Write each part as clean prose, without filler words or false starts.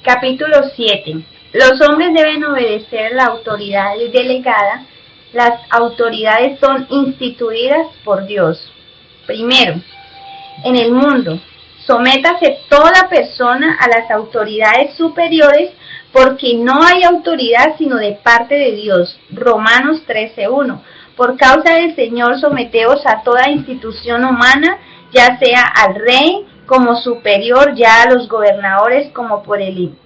Capítulo 7. Los hombres deben obedecer la autoridad delegada. Las autoridades son instituidas por Dios. Primero, en el mundo, sométase toda persona a las autoridades superiores, porque no hay autoridad sino de parte de Dios. Romanos 13:1. Por causa del Señor, someteos a toda institución humana, ya sea al rey como superior, ya a los gobernadores como por el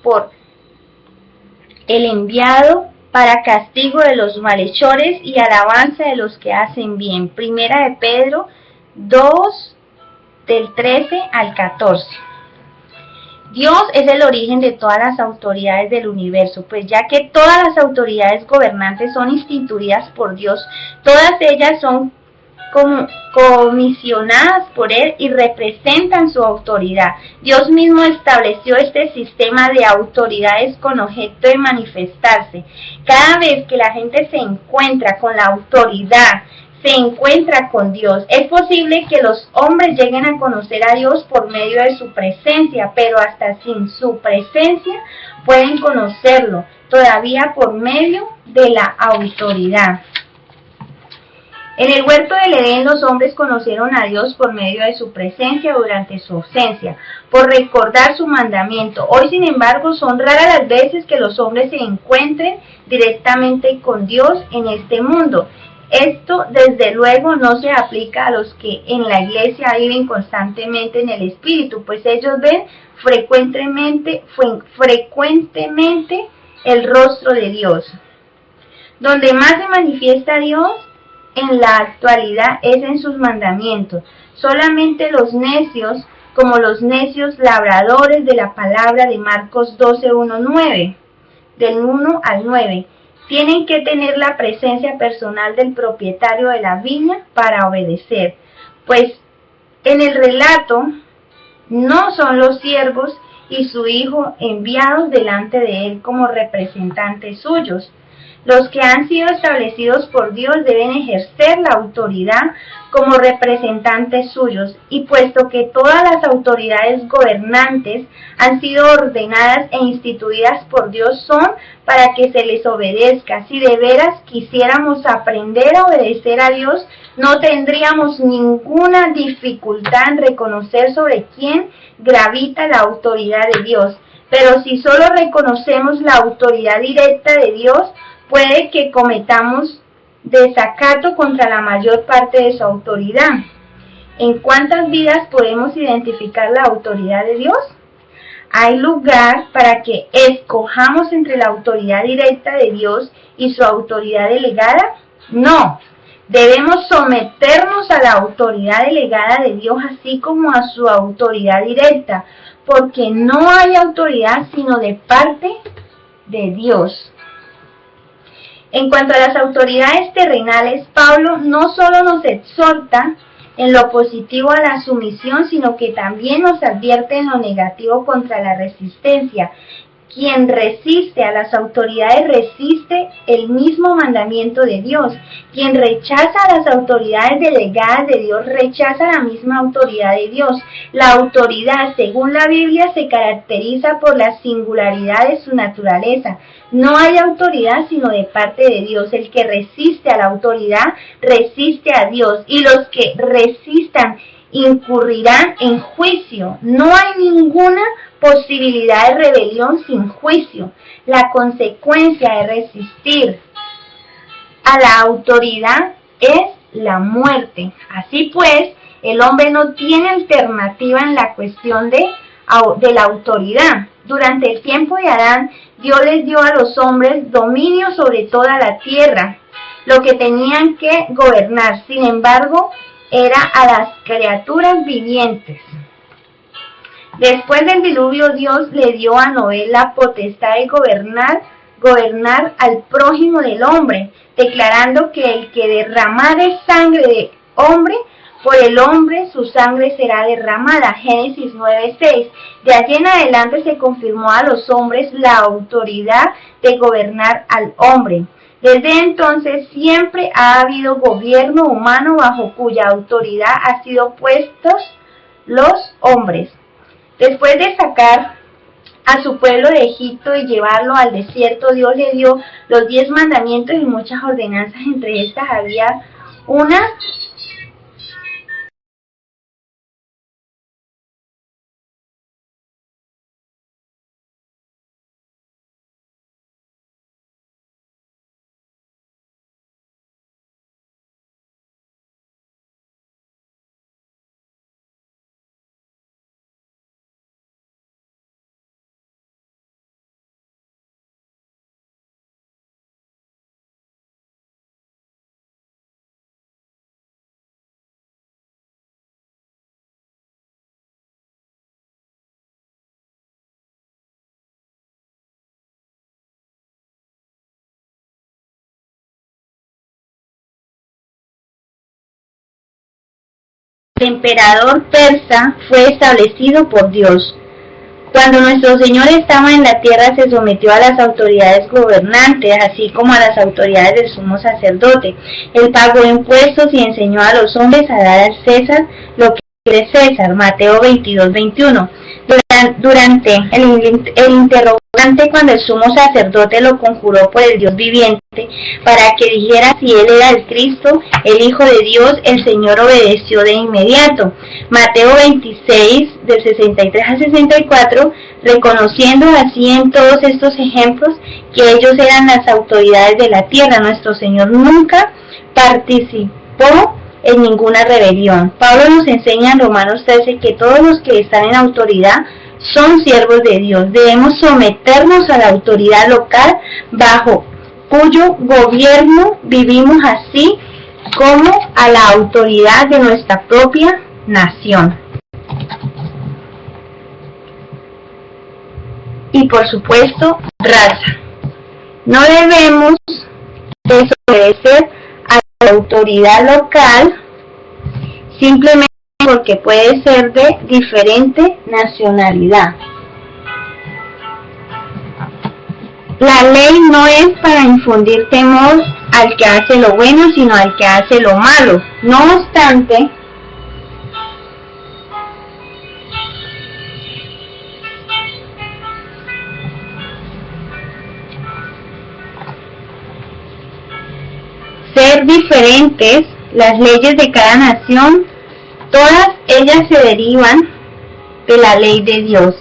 enviado, para castigo de los malhechores y alabanza de los que hacen bien. Primera de Pedro 2, del 13 al 14. Dios es el origen de todas las autoridades del universo, pues ya que todas las autoridades gobernantes son instituidas por Dios, todas ellas son comisionadas por Él y representan su autoridad. Dios mismo estableció este sistema de autoridades con objeto de manifestarse. Cada vez que la gente se encuentra con la autoridad, se encuentra con Dios. Es posible que los hombres lleguen a conocer a Dios por medio de su presencia, pero hasta sin su presencia pueden conocerlo, todavía por medio de la autoridad. En el huerto del Edén los hombres conocieron a Dios por medio de su presencia durante su ausencia, por recordar su mandamiento. Hoy, sin embargo, son raras las veces que los hombres se encuentren directamente con Dios en este mundo. Esto, desde luego, no se aplica a los que en la iglesia viven constantemente en el Espíritu, pues ellos ven frecuentemente el rostro de Dios. Donde más se manifiesta Dios en la actualidad es en sus mandamientos. Solamente los necios, como los necios labradores de la palabra de Marcos 12:9, del 1 al 9, tienen que tener la presencia personal del propietario de la viña para obedecer, pues en el relato no son los siervos y su hijo enviados delante de él como representantes suyos. Los que han sido establecidos por Dios deben ejercer la autoridad como representantes suyos, y puesto que todas las autoridades gobernantes han sido ordenadas e instituidas por Dios, son para que se les obedezca. Si de veras quisiéramos aprender a obedecer a Dios, no tendríamos ninguna dificultad en reconocer sobre quién gravita la autoridad de Dios. Pero si solo reconocemos la autoridad directa de Dios, puede que cometamos desacato contra la mayor parte de su autoridad. ¿En cuántas vidas podemos identificar la autoridad de Dios? ¿Hay lugar para que escojamos entre la autoridad directa de Dios y su autoridad delegada? No. Debemos someternos a la autoridad delegada de Dios, así como a su autoridad directa, porque no hay autoridad sino de parte de Dios. En cuanto a las autoridades terrenales, Pablo no solo nos exhorta en lo positivo a la sumisión, sino que también nos advierte en lo negativo contra la resistencia. Quien resiste a las autoridades resiste el mismo mandamiento de Dios. Quien rechaza a las autoridades delegadas de Dios rechaza la misma autoridad de Dios. La autoridad, según la Biblia, se caracteriza por la singularidad de su naturaleza. No hay autoridad sino de parte de Dios. El que resiste a la autoridad resiste a Dios, y los que resistan incurrirán en juicio. No hay ninguna posibilidad de rebelión sin juicio. La consecuencia de resistir a la autoridad es la muerte. Así pues, el hombre no tiene alternativa en la cuestión de la autoridad. Durante el tiempo de Adán, Dios les dio a los hombres dominio sobre toda la tierra, lo que tenían que gobernar. Sin embargo, era a las criaturas vivientes. Después del diluvio, Dios le dio a Noé la potestad de gobernar al prójimo del hombre, declarando que el que derramare sangre de hombre, por el hombre su sangre será derramada. Génesis 9:6. De allí en adelante se confirmó a los hombres la autoridad de gobernar al hombre. Desde entonces siempre ha habido gobierno humano bajo cuya autoridad han sido puestos los hombres. Después de sacar a su pueblo de Egipto y llevarlo al desierto, Dios le dio los 10 mandamientos y muchas ordenanzas. Entre estas había una el emperador persa fue establecido por Dios. Cuando nuestro Señor estaba en la tierra se sometió a las autoridades gobernantes, así como a las autoridades del sumo sacerdote. Él pagó impuestos y enseñó a los hombres a dar al César lo que es César. Mateo 22:21. Durante el interrogante, cuando el sumo sacerdote lo conjuró por el Dios viviente para que dijera si él era el Cristo, el Hijo de Dios, el Señor obedeció de inmediato. Mateo 26, del 63 al 64, reconociendo así en todos estos ejemplos que ellos eran las autoridades de la tierra. Nuestro Señor nunca participó en ninguna rebelión. Pablo nos enseña en Romanos 13 que todos los que están en autoridad son siervos de Dios. Debemos someternos a la autoridad local bajo cuyo gobierno vivimos, así como a la autoridad de nuestra propia nación. Y por supuesto, raza. No debemos desobedecer a la autoridad local simplemente porque puede ser de diferente nacionalidad. La ley no es para infundir temor al que hace lo bueno, sino al que hace lo malo. No obstante, ser diferentes las leyes de cada nación, todas ellas se derivan de la ley de Dios.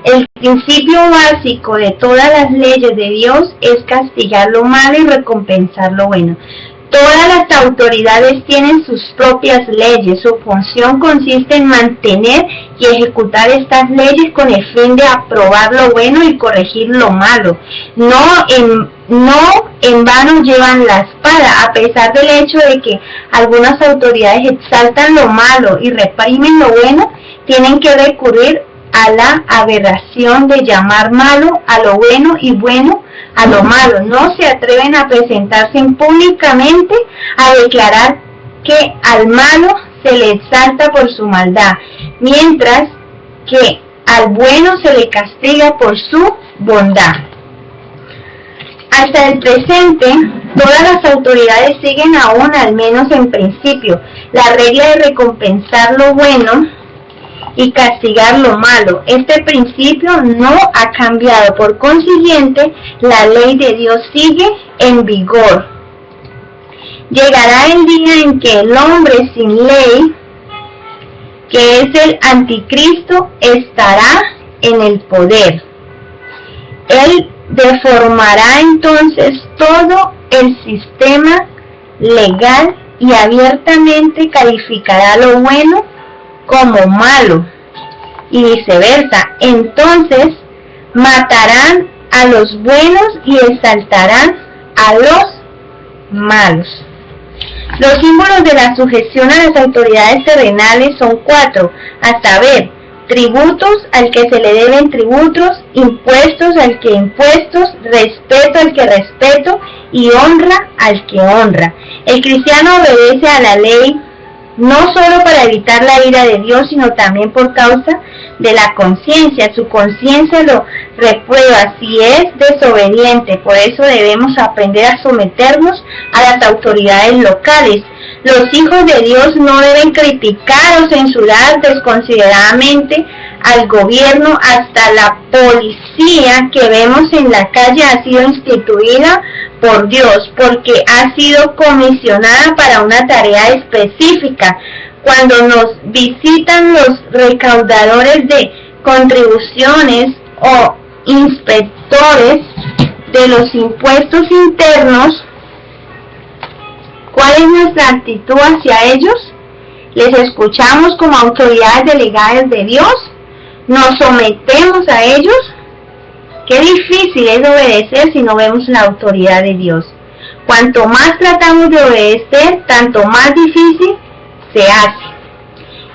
El principio básico de todas las leyes de Dios es castigar lo malo y recompensar lo bueno. Todas las autoridades tienen sus propias leyes. Su función consiste en mantener y ejecutar estas leyes con el fin de aprobar lo bueno y corregir lo malo. No en vano llevan la espada, a pesar del hecho de que algunas autoridades exaltan lo malo y reprimen lo bueno, tienen que recurrir a la aberración de llamar malo a lo bueno y bueno a lo malo. No se atreven a presentarse públicamente a declarar que al malo se le exalta por su maldad, mientras que al bueno se le castiga por su bondad. Hasta el presente, todas las autoridades siguen aún, al menos en principio, la regla de recompensar lo bueno y castigar lo malo. Este principio no ha cambiado, por consiguiente, la ley de Dios sigue en vigor. Llegará el día en que el hombre sin ley, que es el anticristo, estará en el poder. Él deformará entonces todo el sistema legal y abiertamente calificará lo bueno como malo y viceversa. Entonces matarán a los buenos y exaltarán a los malos. Los símbolos de la sujeción a las autoridades terrenales son 4, a saber: tributos al que se le deben tributos, impuestos al que impuestos, respeto al que respeto y honra al que honra. El cristiano obedece a la ley no solo para evitar la ira de Dios, sino también por causa de la conciencia. Su conciencia lo reprueba si es desobediente. Por eso debemos aprender a someternos a las autoridades locales. Los hijos de Dios no deben criticar o censurar desconsideradamente al gobierno, hasta la policía que vemos en la calle ha sido instituida por Dios, porque ha sido comisionada para una tarea específica. Cuando nos visitan los recaudadores de contribuciones o inspectores de los impuestos internos, ¿cuál es nuestra actitud hacia ellos? ¿Les escuchamos como autoridades delegadas de Dios? ¿Nos sometemos a ellos? Qué difícil es obedecer si no vemos la autoridad de Dios. Cuanto más tratamos de obedecer, tanto más difícil se hace.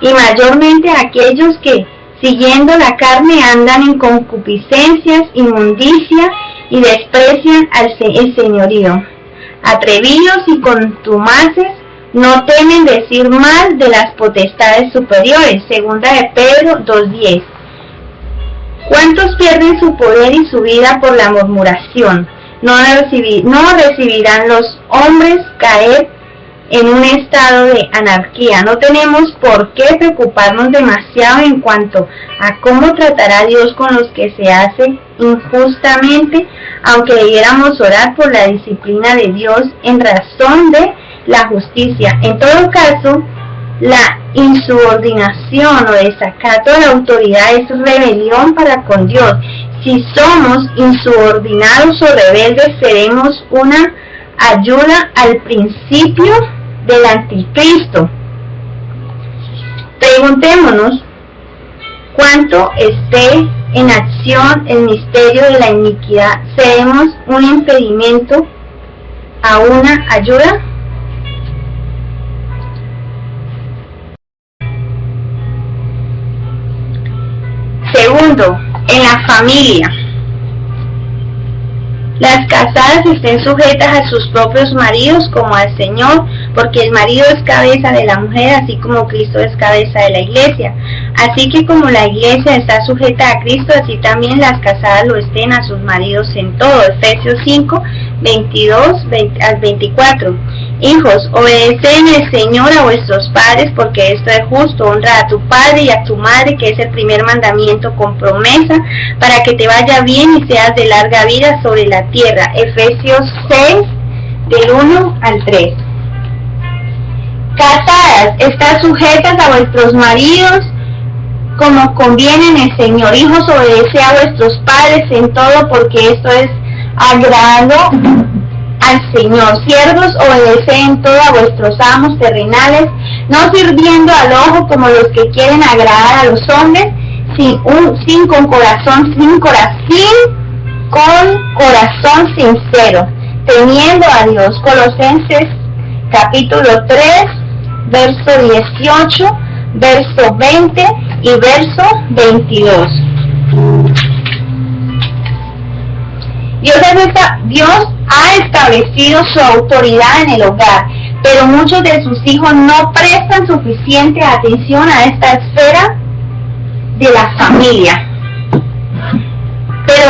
Y mayormente aquellos que, siguiendo la carne, andan en concupiscencias, inmundicia y desprecian el señorío. Atrevidos y contumaces, no temen decir mal de las potestades superiores. Segunda de Pedro 2:10. ¿Cuántos pierden su poder y su vida por la murmuración? No recibirán los hombres caer en un estado de anarquía. No tenemos por qué preocuparnos demasiado en cuanto a cómo tratará Dios con los que se hacen injustamente, aunque debiéramos orar por la disciplina de Dios en razón de la justicia. En todo caso, la insubordinación o desacato de la autoridad es rebelión para con Dios. Si somos insubordinados o rebeldes, seremos una ayuda al principio del anticristo. Preguntémonos cuánto esté en acción el misterio de la iniquidad. ¿Seremos un impedimento a una ayuda? Segundo, en la familia. Las casadas estén sujetas a sus propios maridos como al Señor, porque el marido es cabeza de la mujer, así como Cristo es cabeza de la iglesia. Así que como la iglesia está sujeta a Cristo, así también las casadas lo estén a sus maridos en todo. Efesios 5, 22 al 24. Hijos, obedeced en el Señor a vuestros padres, porque esto es justo. Honra a tu padre y a tu madre, que es el primer mandamiento con promesa, para que te vaya bien y seas de larga vida sobre la tierra. Efesios 6, del 1 al 3. Casadas, estad sujetas a vuestros maridos como conviene en el Señor. Hijos, obedeced a vuestros padres en todo, porque esto es agrado al Señor. Siervos, obedeced en todo a vuestros amos terrenales, no sirviendo al ojo como los que quieren agradar a los hombres, con corazón sincero, temiendo a Dios. Colosenses capítulo 3, verso 18, verso 20 y verso 22. Dios ha establecido su autoridad en el hogar, pero muchos de sus hijos no prestan suficiente atención a esta esfera de la familia. Pero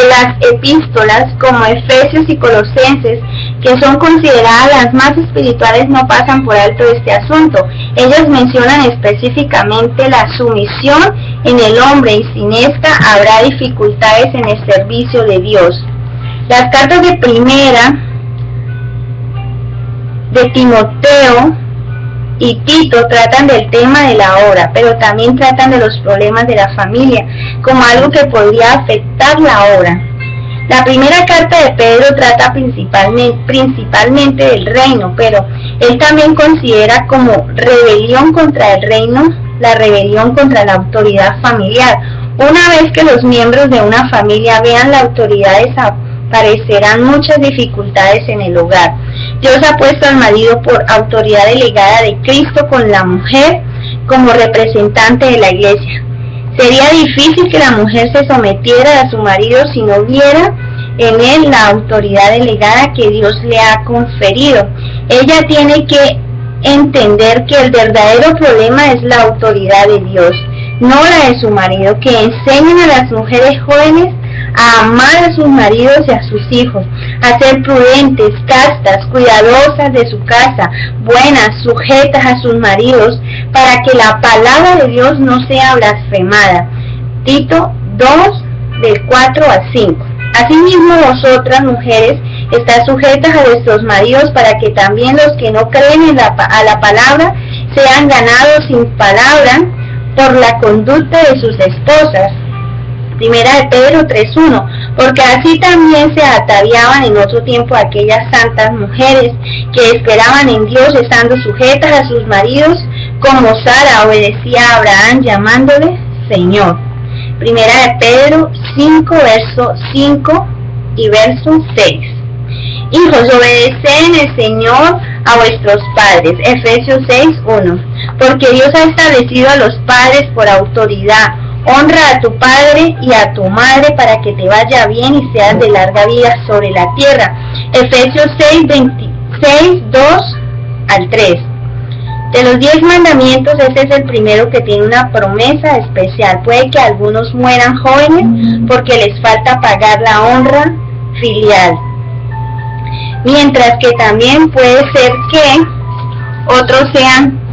las epístolas como Efesios y Colosenses, que son consideradas las más espirituales, no pasan por alto este asunto. Ellas mencionan específicamente la sumisión en el hombre, y sin esta habrá dificultades en el servicio de Dios. Las cartas de primera de Timoteo y Tito tratan del tema de la obra, pero también tratan de los problemas de la familia como algo que podría afectar la obra. La primera carta de Pedro trata principalmente del reino, pero él también considera como rebelión contra el reino la rebelión contra la autoridad familiar. Una vez que los miembros de una familia vean la autoridad, aparecerán muchas dificultades en el hogar. Dios ha puesto al marido por autoridad delegada de Cristo con la mujer como representante de la iglesia. Sería difícil que la mujer se sometiera a su marido si no viera en él la autoridad delegada que Dios le ha conferido. Ella tiene que entender que el verdadero problema es la autoridad de Dios, no la de su marido. Que enseñen a las mujeres jóvenes a amar a sus maridos y a sus hijos, a ser prudentes, castas, cuidadosas de su casa, buenas, sujetas a sus maridos, para que la palabra de Dios no sea blasfemada. Tito 2, del 4 al 5. Asimismo vosotras, mujeres, estad sujetas a vuestros maridos, para que también los que no creen a la palabra sean ganados sin palabra por la conducta de sus esposas. Primera de Pedro 3:1, porque así también se ataviaban en otro tiempo aquellas santas mujeres que esperaban en Dios, estando sujetas a sus maridos, como Sara obedecía a Abraham llamándole Señor. Primera de Pedro 5, verso 5 y verso 6. Hijos, obedeced en el Señor a vuestros padres. Efesios 6:1. Porque Dios ha establecido a los padres por autoridad. Honra a tu padre y a tu madre para que te vaya bien y seas de larga vida sobre la tierra. Efesios 6, 2 al 3. De los 10 mandamientos, este es el primero que tiene una promesa especial. Puede que algunos mueran jóvenes porque les falta pagar la honra filial. Mientras que también puede ser que otros sean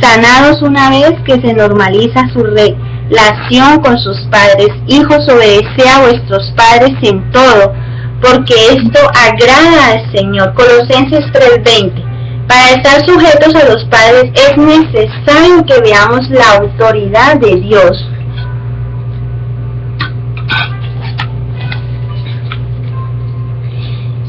sanados una vez que se normaliza su relación con sus padres. Hijos, obedeced a vuestros padres en todo, porque esto agrada al Señor. Colosenses 3:20. Para estar sujetos a los padres es necesario que veamos la autoridad de Dios.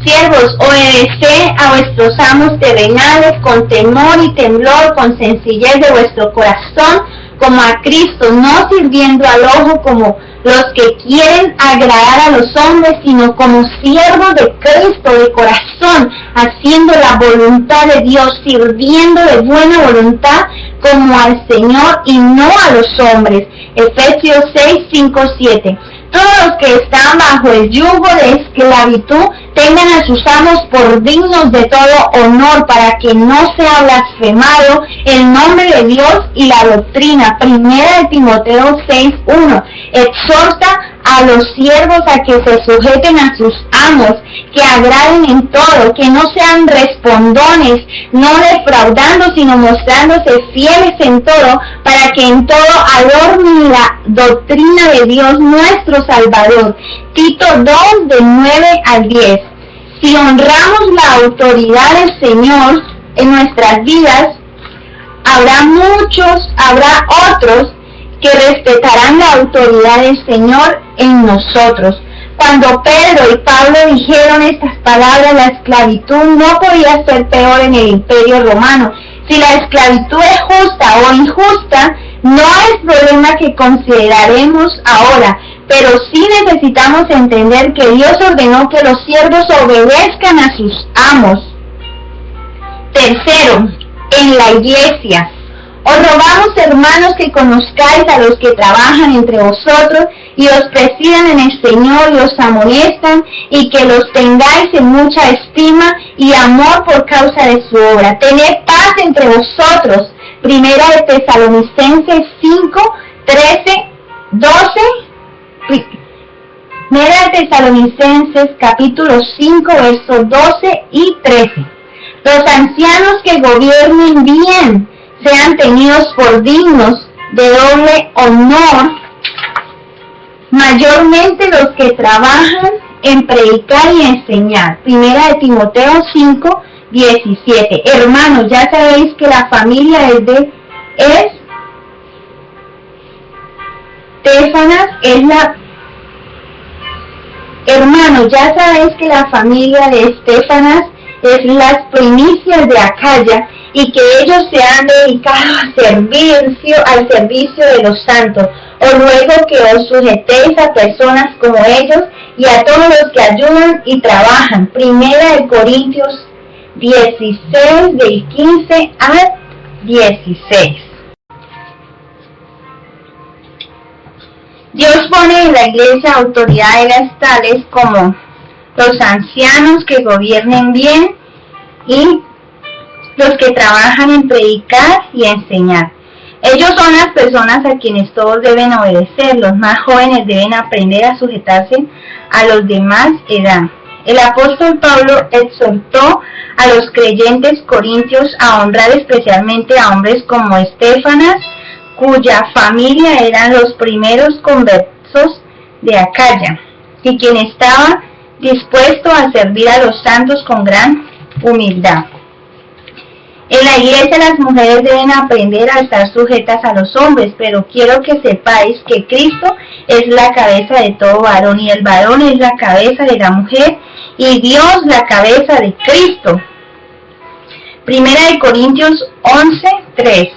Siervos, obedeced a vuestros amos terrenales con temor y temblor, con sencillez de vuestro corazón, como a Cristo, no sirviendo al ojo como los que quieren agradar a los hombres, sino como siervos de Cristo de corazón, haciendo la voluntad de Dios, sirviendo de buena voluntad como al Señor y no a los hombres. Efesios 6, 5, 7. Todos los que están bajo el yugo de esclavitud tengan a sus amos por dignos de todo honor, para que no sea blasfemado el nombre de Dios y la doctrina. Primera de Timoteo 6:1. Exhorta a los siervos a que se sujeten a sus amos, que agraden en todo, que no sean respondones, no defraudando, sino mostrándose fieles en todo, para que en todo adornen la doctrina de Dios nuestro Salvador. Tito 2, del 9 al 10. Si honramos la autoridad del Señor en nuestras vidas, habrá otros que respetarán la autoridad del Señor en nosotros. Cuando Pedro y Pablo dijeron estas palabras, la esclavitud no podía ser peor en el Imperio Romano. Si la esclavitud es justa o injusta, no es problema que consideraremos ahora, pero sí necesitamos entender que Dios ordenó que los siervos obedezcan a sus amos. Tercero, en la iglesia. Os rogamos, hermanos, que conozcáis a los que trabajan entre vosotros y os presidan en el Señor y os amonestan, y que los tengáis en mucha estima y amor por causa de su obra. Tened paz entre vosotros. Primera de Tesalonicenses 5, 13, 12. Primera de Tesalonicenses capítulo 5, versos 12 y 13. Los ancianos que gobiernen bien sean tenidos por dignos de doble honor, mayormente los que trabajan en predicar y enseñar. Primera de Timoteo 5, 17. Hermanos, ya sabéis que la familia Hermanos, ya sabéis que la familia de Estéfanas es las primicias de Acaya, y que ellos se han dedicado al servicio de los santos. Os ruego que os sujetéis a personas como ellos y a todos los que ayudan y trabajan. Primera de Corintios 16, del 15 al 16. Dios pone en la iglesia autoridades tales como los ancianos que gobiernen bien y los que trabajan en predicar y enseñar. Ellos son las personas a quienes todos deben obedecer. Los más jóvenes deben aprender a sujetarse a los de más edad. El apóstol Pablo exhortó a los creyentes corintios a honrar especialmente a hombres como Estéfanas, cuya familia eran los primeros conversos de Acaya, y quien estaba dispuesto a servir a los santos con gran humildad. En la iglesia las mujeres deben aprender a estar sujetas a los hombres, pero quiero que sepáis que Cristo es la cabeza de todo varón, y el varón es la cabeza de la mujer, y Dios la cabeza de Cristo. Primera de Corintios 11:3.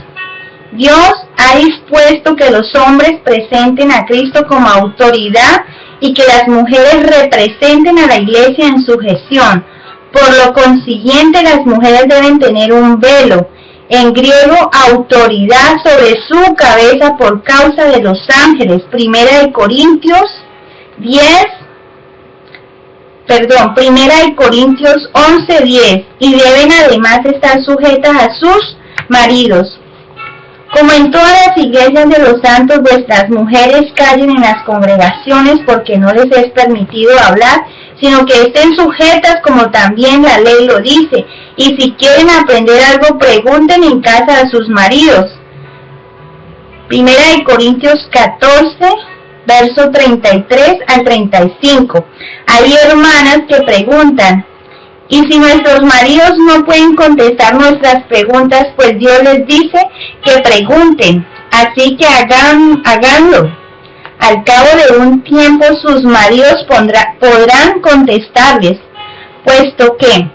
Dios ha dispuesto que los hombres presenten a Cristo como autoridad y que las mujeres representen a la iglesia en sujeción. Por lo consiguiente, las mujeres deben tener un velo, en griego autoridad, sobre su cabeza por causa de los ángeles. Primera de Corintios 11:10, y deben además estar sujetas a sus maridos. Como en todas las iglesias de los santos, vuestras mujeres callen en las congregaciones, porque no les es permitido hablar, sino que estén sujetas como también la ley lo dice. Y si quieren aprender algo, pregunten en casa a sus maridos. Primera de Corintios 14, verso 33 al 35. Hay hermanas que preguntan, y si nuestros maridos no pueden contestar nuestras preguntas, pues Dios les dice que pregunten, así que háganlo. Al cabo de un tiempo sus maridos podrán contestarles, puesto que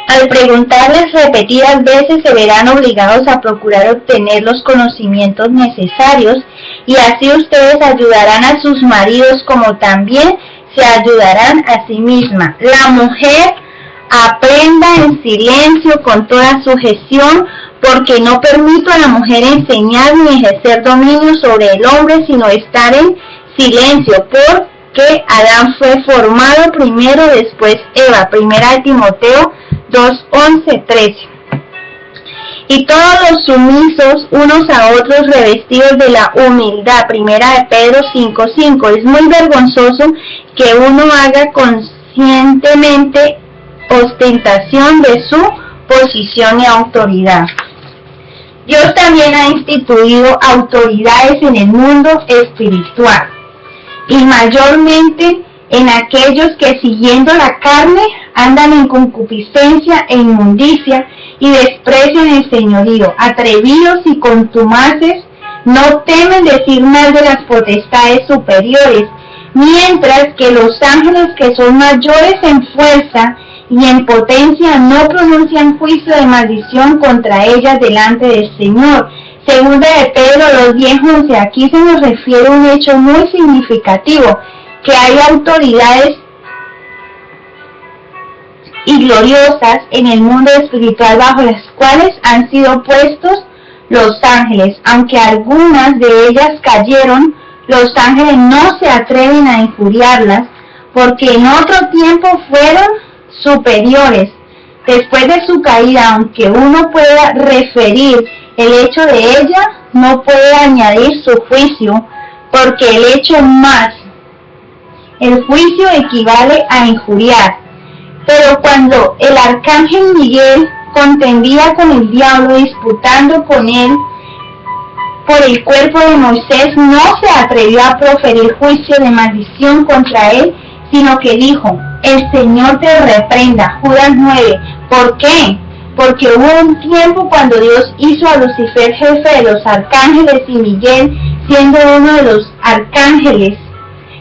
al preguntarles repetidas veces se verán obligados a procurar obtener los conocimientos necesarios, y así ustedes ayudarán a sus maridos como también se ayudarán a sí mismas. La mujer aprenda en silencio con toda sujeción, porque no permito a la mujer enseñar ni ejercer dominio sobre el hombre, sino estar en silencio, porque Adán fue formado primero, después Eva. Primera de Timoteo 2:11-13. Y todos los sumisos unos a otros, revestidos de la humildad. Primera de Pedro 5:5. Es muy vergonzoso que uno haga conscientemente ostentación de su posición y autoridad. Dios también ha instituido autoridades en el mundo espiritual, y mayormente en aquellos que siguiendo la carne andan en concupiscencia e inmundicia y desprecian el señorío. Atrevidos y contumaces, no temen decir mal de las potestades superiores, mientras que los ángeles que son mayores en fuerza y en potencia no pronuncian juicio de maldición contra ellas delante del Señor. Segunda de Pedro 2:10-11. Aquí se nos refiere a un hecho muy significativo, que hay autoridades y gloriosas en el mundo espiritual bajo las cuales han sido puestos los ángeles. Aunque algunas de ellas cayeron, los ángeles no se atreven a injuriarlas, porque en otro tiempo fueron superiores. Después de su caída, aunque uno pueda referir el hecho de ella, no puede añadir su juicio, porque el hecho más, el juicio equivale a injuriar. Pero cuando el arcángel Miguel contendía con el diablo, disputando con él por el cuerpo de Moisés, no se atrevió a proferir juicio de maldición contra él, sino que dijo: el Señor te reprenda. Judas 9. ¿Por qué? Porque hubo un tiempo cuando Dios hizo a Lucifer jefe de los arcángeles, y Miguel, siendo uno de los arcángeles,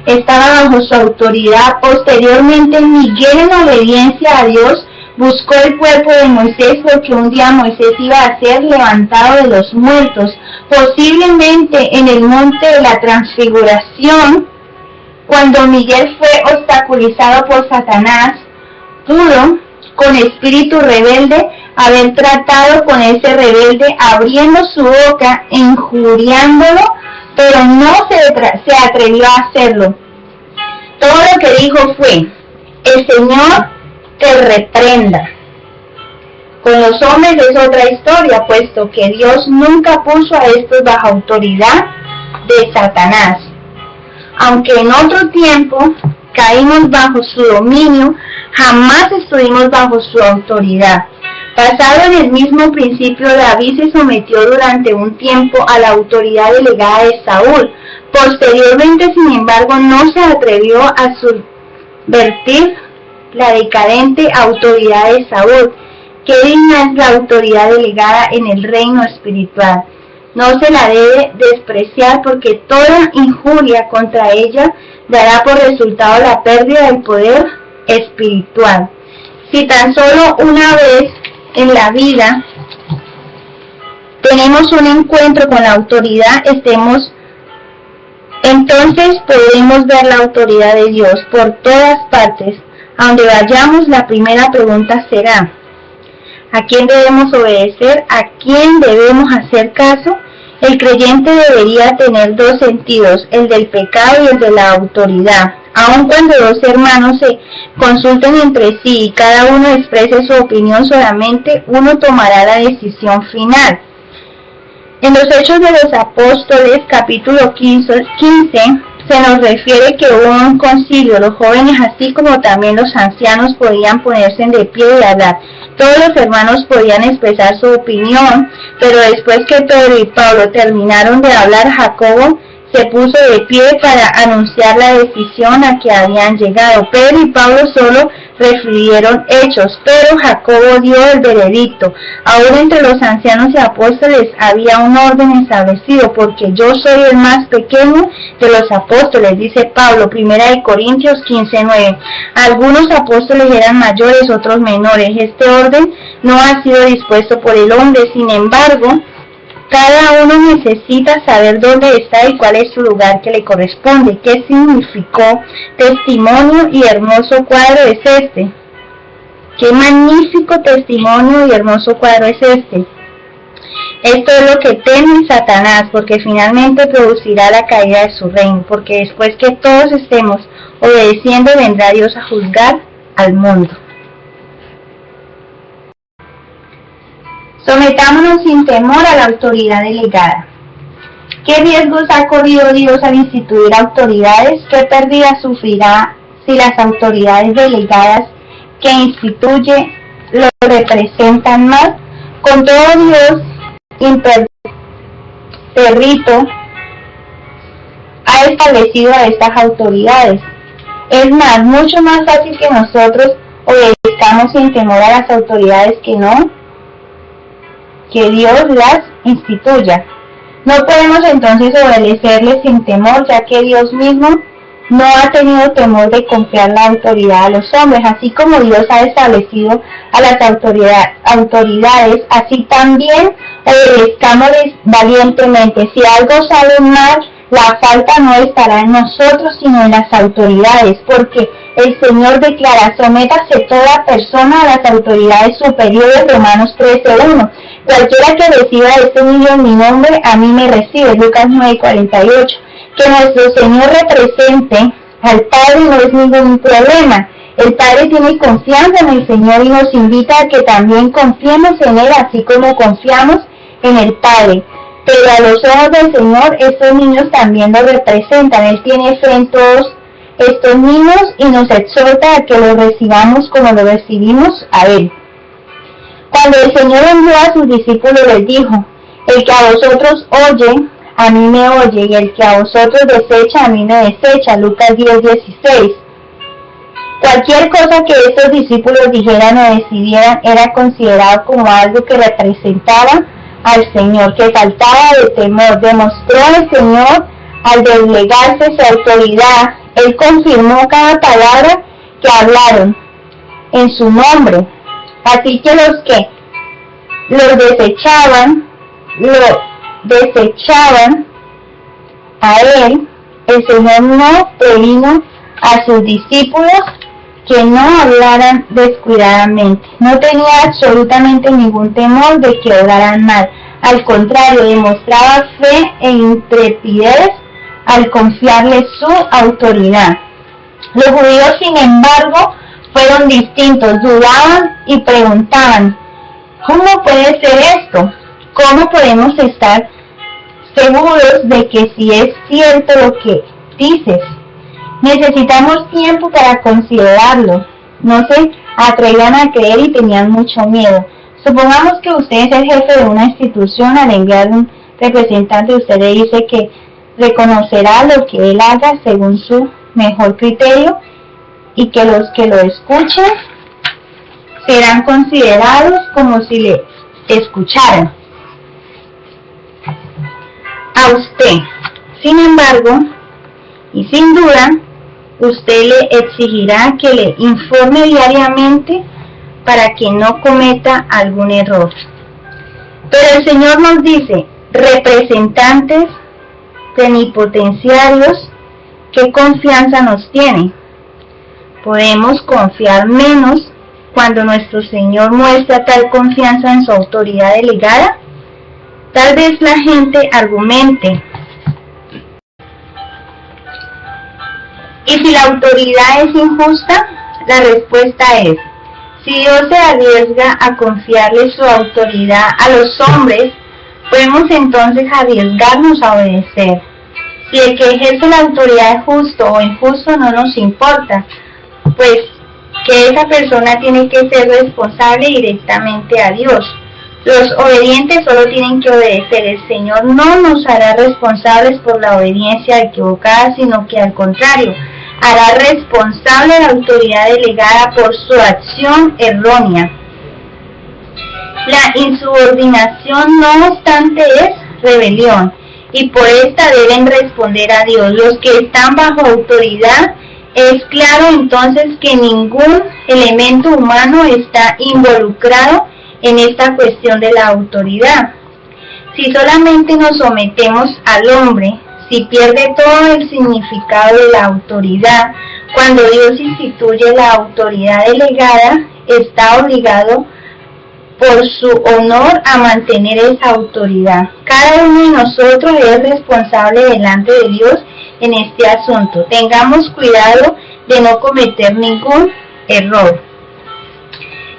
estaba bajo su autoridad. Posteriormente, Miguel, en obediencia a Dios, buscó el cuerpo de Moisés, porque un día Moisés iba a ser levantado de los muertos, posiblemente en el monte de la Transfiguración. Cuando Miguel fue obstaculizado por Satanás, pudo, con espíritu rebelde, haber tratado con ese rebelde, abriendo su boca, injuriándolo, pero no se atrevió a hacerlo. Todo lo que dijo fue: el Señor te reprenda. Con los hombres es otra historia, puesto que Dios nunca puso a estos bajo autoridad de Satanás. Aunque en otro tiempo caímos bajo su dominio, jamás estuvimos bajo su autoridad. Basado en el mismo principio, David se sometió durante un tiempo a la autoridad delegada de Saúl. Posteriormente, sin embargo, no se atrevió a subvertir la decadente autoridad de Saúl. Qué digna es la autoridad delegada en el reino espiritual. No se la debe despreciar, porque toda injuria contra ella dará por resultado la pérdida del poder espiritual. Si tan solo una vez en la vida tenemos un encuentro con la autoridad, entonces podemos ver la autoridad de Dios por todas partes. A donde vayamos, la primera pregunta será: ¿a quién debemos obedecer? ¿A quién debemos hacer caso? El creyente debería tener dos sentidos, el del pecado y el de la autoridad. Aun cuando dos hermanos se consulten entre sí y cada uno exprese su opinión, solamente uno tomará la decisión final. En los Hechos de los Apóstoles, capítulo 15, se nos refiere que hubo un concilio. Los jóvenes, así como también los ancianos, podían ponerse de pie y hablar. Todos los hermanos podían expresar su opinión, pero después que Pedro y Pablo terminaron de hablar, Jacobo se puso de pie para anunciar la decisión a que habían llegado. Pedro y Pablo solo refirieron hechos, pero Jacobo dio el veredicto. Aún entre los ancianos y apóstoles había un orden establecido, porque yo soy el más pequeño de los apóstoles, dice Pablo, 1 Corintios 15:9. Algunos apóstoles eran mayores, otros menores. Este orden no ha sido dispuesto por el hombre, sin embargo, cada uno necesita saber dónde está y cuál es su lugar que le corresponde. ¿Qué significó testimonio y hermoso cuadro es este? ¡Qué magnífico testimonio y hermoso cuadro es este! Esto es lo que teme Satanás, porque finalmente producirá la caída de su reino, porque después que todos estemos obedeciendo, vendrá Dios a juzgar al mundo. Sometámonos sin temor a la autoridad delegada. ¿Qué riesgos ha corrido Dios al instituir autoridades? ¿Qué pérdida sufrirá si las autoridades delegadas que instituye lo representan mal? Con todo, Dios impertérrito ha establecido a estas autoridades. Es más, mucho más fácil que nosotros obedezcamos sin temor a las autoridades que Dios las instituya. No podemos entonces obedecerles sin temor, ya que Dios mismo no ha tenido temor de confiar la autoridad a los hombres. Así como Dios ha establecido a las autoridades, así también obedezcámosles valientemente. Si algo sale mal, la falta no estará en nosotros, sino en las autoridades, porque el Señor declara: sométase toda persona a las autoridades superiores, Romanos 13:1. Cualquiera que reciba este niño en mi nombre, a mí me recibe, Lucas 9:48. Que nuestro Señor represente al Padre no es ningún problema. El Padre tiene confianza en el Señor y nos invita a que también confiemos en Él, así como confiamos en el Padre. Pero a los ojos del Señor, estos niños también lo representan. Él tiene fe en todos estos niños y nos exhorta a que los recibamos como lo recibimos a Él. Cuando el Señor envió a sus discípulos, les dijo: el que a vosotros oye, a mí me oye, y el que a vosotros desecha, a mí me desecha. Lucas 10:16. Cualquier cosa que estos discípulos dijeran o decidieran era considerado como algo que representaba al Señor, que faltaba de temor. Demostró el Señor al delegarse su autoridad. Él confirmó cada palabra que hablaron en su nombre. Así que los que los desechaban a Él, el Señor no previno a sus discípulos que no hablaran descuidadamente. No tenía absolutamente ningún temor de que obraran mal. Al contrario, demostraba fe e intrepidez al confiarle su autoridad. Los judíos, sin embargo, fueron distintos. Dudaban y preguntaban: ¿cómo puede ser esto? ¿Cómo podemos estar seguros de que si es cierto lo que dices? Necesitamos tiempo para considerarlo. No se atrevan a creer y tenían mucho miedo. Supongamos que usted es el jefe de una institución. Al enviar un representante, usted le dice que reconocerá lo que él haga según su mejor criterio y que los que lo escuchen serán considerados como si le escucharan a usted. Sin embargo, y sin duda, usted le exigirá que le informe diariamente para que no cometa algún error. Pero el Señor nos dice, representantes plenipotenciarios, ¿qué confianza nos tiene? ¿Podemos confiar menos cuando nuestro Señor muestra tal confianza en su autoridad delegada? Tal vez la gente argumente, ¿y si la autoridad es injusta? La respuesta es, si Dios se arriesga a confiarle su autoridad a los hombres, podemos entonces arriesgarnos a obedecer. Si el que ejerce la autoridad es justo o injusto no nos importa, pues que esa persona tiene que ser responsable directamente a Dios. Los obedientes solo tienen que obedecer. El Señor no nos hará responsables por la obediencia equivocada, sino que al contrario, hará responsable a la autoridad delegada por su acción errónea. La insubordinación, no obstante, es rebelión, y por esta deben responder a Dios. Los que están bajo autoridad, es claro entonces que ningún elemento humano está involucrado en esta cuestión de la autoridad. Si solamente nos sometemos al hombre, si pierde todo el significado de la autoridad. Cuando Dios instituye la autoridad delegada, está obligado por su honor a mantener esa autoridad. Cada uno de nosotros es responsable delante de Dios en este asunto. Tengamos cuidado de no cometer ningún error.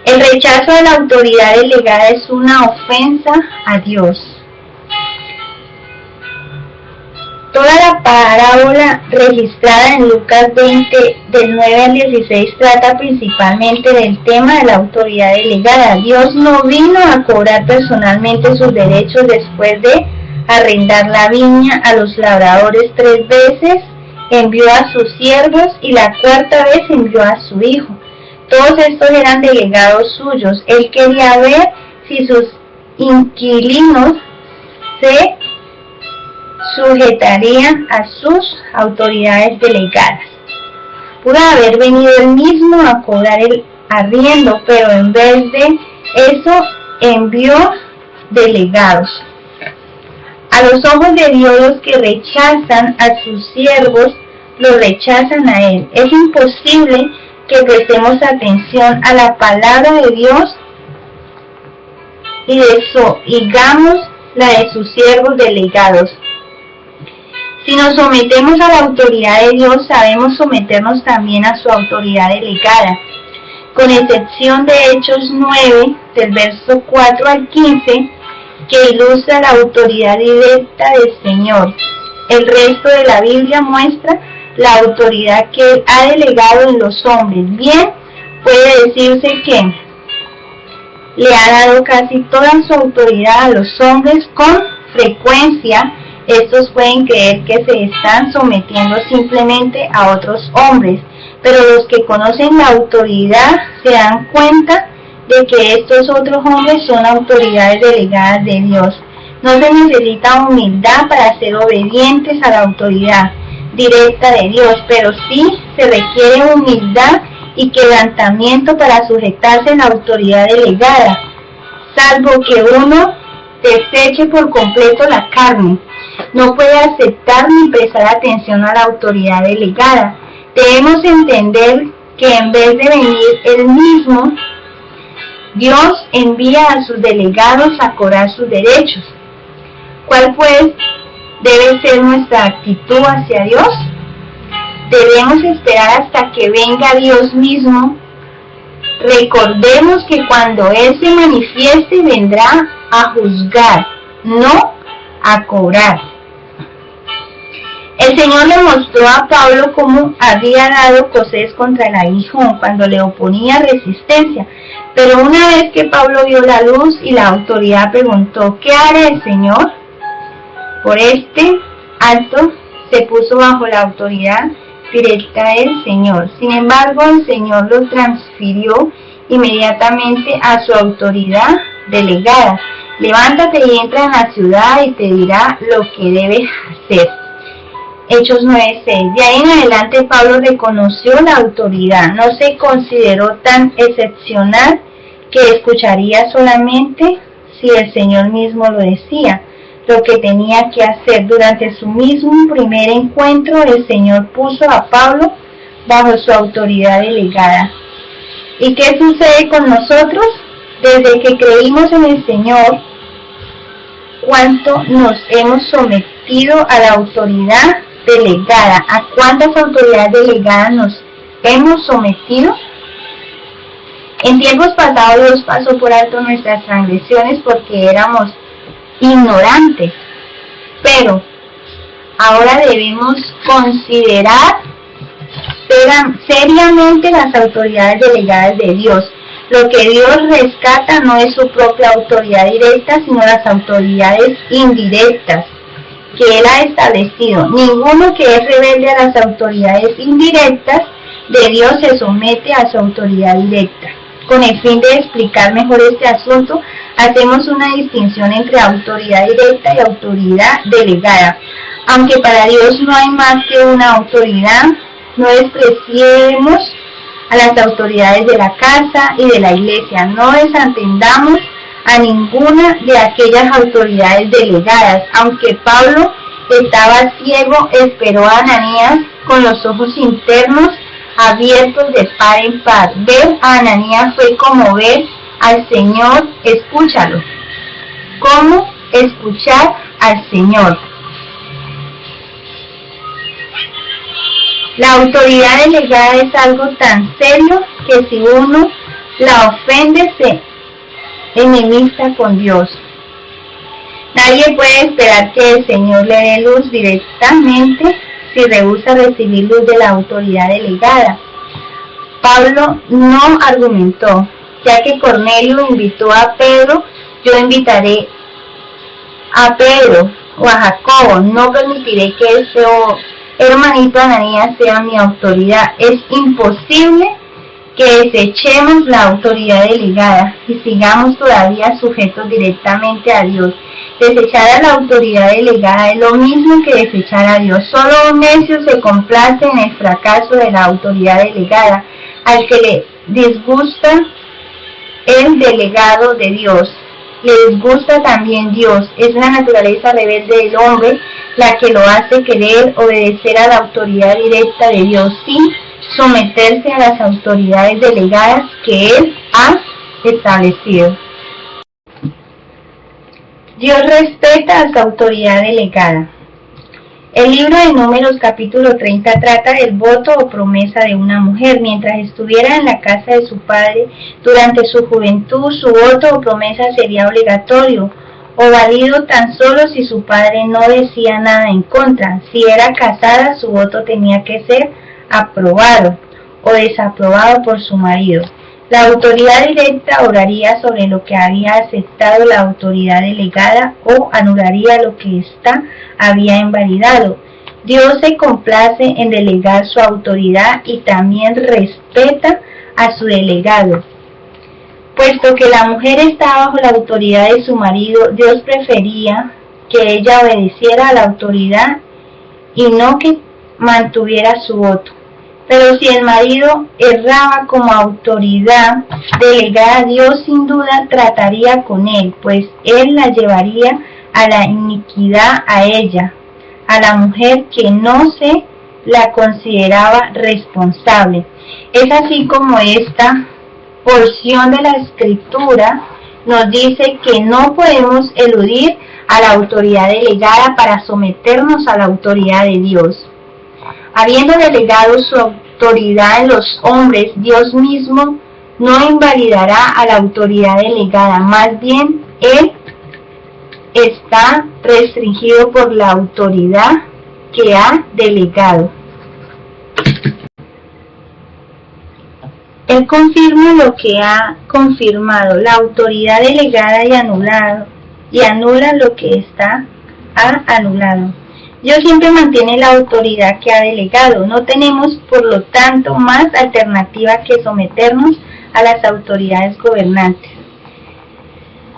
El rechazo de la autoridad delegada es una ofensa a Dios. Toda la parábola registrada en Lucas 20, del 9 al 16, trata principalmente del tema de la autoridad delegada. Dios no vino a cobrar personalmente sus derechos después de arrendar la viña a los labradores 3 veces, envió a sus siervos y la 4ª vez envió a su hijo. Todos estos eran delegados suyos. Él quería ver si sus inquilinos se sujetarían a sus autoridades delegadas. Pudo haber venido él mismo a cobrar el arriendo, pero en vez de eso envió delegados. A los ojos de Dios, los que rechazan a sus siervos, lo rechazan a él. Es imposible que prestemos atención a la palabra de Dios y desoigamos la de sus siervos delegados. Si nos sometemos a la autoridad de Dios, sabemos someternos también a su autoridad delegada, con excepción de Hechos 9, del verso 4 al 15, que ilustra la autoridad directa del Señor. El resto de la Biblia muestra la autoridad que Él ha delegado en los hombres. Bien, puede decirse que le ha dado casi toda su autoridad a los hombres. Con frecuencia, estos pueden creer que se están sometiendo simplemente a otros hombres, pero los que conocen la autoridad se dan cuenta de que estos otros hombres son autoridades delegadas de Dios. No se necesita humildad para ser obedientes a la autoridad directa de Dios, pero sí se requiere humildad y quebrantamiento para sujetarse a la autoridad delegada, salvo que uno deseche por completo la carne. No puede aceptar ni prestar atención a la autoridad delegada. Debemos entender que en vez de venir Él mismo, Dios envía a sus delegados a cobrar sus derechos. ¿Cuál pues debe ser nuestra actitud hacia Dios? Debemos esperar hasta que venga Dios mismo. Recordemos que cuando Él se manifieste vendrá a juzgar, no a cobrar. El Señor le mostró a Pablo cómo había dado Cosés contra el aguijón cuando le oponía resistencia. Pero una vez que Pablo vio la luz y la autoridad preguntó, ¿qué hará el Señor? Por este acto se puso bajo la autoridad directa del Señor. Sin embargo, el Señor lo transfirió inmediatamente a su autoridad delegada. Levántate y entra en la ciudad y te dirá lo que debes hacer. Hechos 9:6. De ahí en adelante Pablo reconoció la autoridad. No se consideró tan excepcional que escucharía solamente si el Señor mismo lo decía. Lo que tenía que hacer. Durante su mismo primer encuentro, el Señor puso a Pablo bajo su autoridad delegada. ¿Y qué sucede con nosotros? Desde que creímos en el Señor, ¿cuánto nos hemos sometido a la autoridad delegada? ¿A cuántas autoridades delegadas nos hemos sometido? En tiempos pasados Dios pasó por alto nuestras transgresiones porque éramos ignorantes, pero ahora debemos considerar seriamente las autoridades delegadas de Dios. Lo que Dios rescata no es su propia autoridad directa, sino las autoridades indirectas que Él ha establecido. Ninguno que es rebelde a las autoridades indirectas de Dios se somete a su autoridad directa. Con el fin de explicar mejor este asunto, hacemos una distinción entre autoridad directa y autoridad delegada. Aunque para Dios no hay más que una autoridad, no despreciemos a las autoridades de la casa y de la iglesia. No desatendamos a ninguna de aquellas autoridades delegadas. Aunque Pablo estaba ciego, esperó a Ananías con los ojos internos abiertos de par en par. Ver a Ananías fue como ver al Señor. Escúchalo. ¿Cómo escuchar al Señor? La autoridad delegada es algo tan serio que si uno la ofende se enemista con Dios. Nadie puede esperar que el Señor le dé luz directamente si rehúsa recibir luz de la autoridad delegada. Pablo no argumentó, ya que Cornelio invitó a Pedro, yo invitaré a Pedro o a Jacobo. No permitiré que ese hermanito Ananías sea mi autoridad. Es imposible que desechemos la autoridad delegada y sigamos todavía sujetos directamente a Dios. Desechar a la autoridad delegada es lo mismo que desechar a Dios. Solo un necio se complace en el fracaso de la autoridad delegada, al que le disgusta el delegado de Dios. Le disgusta también Dios. Es la naturaleza rebelde del hombre la que lo hace querer obedecer a la autoridad directa de Dios sin someterse a las autoridades delegadas que Él ha establecido. Dios respeta a su autoridad delegada. El libro de Números capítulo 30 trata del voto o promesa de una mujer. Mientras estuviera en la casa de su padre durante su juventud, su voto o promesa sería obligatorio o válido tan solo si su padre no decía nada en contra. Si era casada, su voto tenía que ser aprobado o desaprobado por su marido. La autoridad directa oraría sobre lo que había aceptado la autoridad delegada o anularía lo que ésta había invalidado. Dios se complace en delegar su autoridad y también respeta a su delegado. Puesto que la mujer está bajo la autoridad de su marido, Dios prefería que ella obedeciera a la autoridad y no que mantuviera su voto. Pero si el marido erraba como autoridad delegada, Dios sin duda trataría con él, pues él la llevaría a la iniquidad a ella, a la mujer que no se la consideraba responsable. Es así como esta porción de la Escritura nos dice que no podemos eludir a la autoridad delegada para someternos a la autoridad de Dios. Habiendo delegado su autoridad en los hombres, Dios mismo no invalidará a la autoridad delegada, más bien Él está restringido por la autoridad que ha delegado. Él confirma lo que ha confirmado, la autoridad delegada y anula lo que ha anulado. Dios siempre mantiene la autoridad que ha delegado. No tenemos, por lo tanto, más alternativa que someternos a las autoridades gobernantes.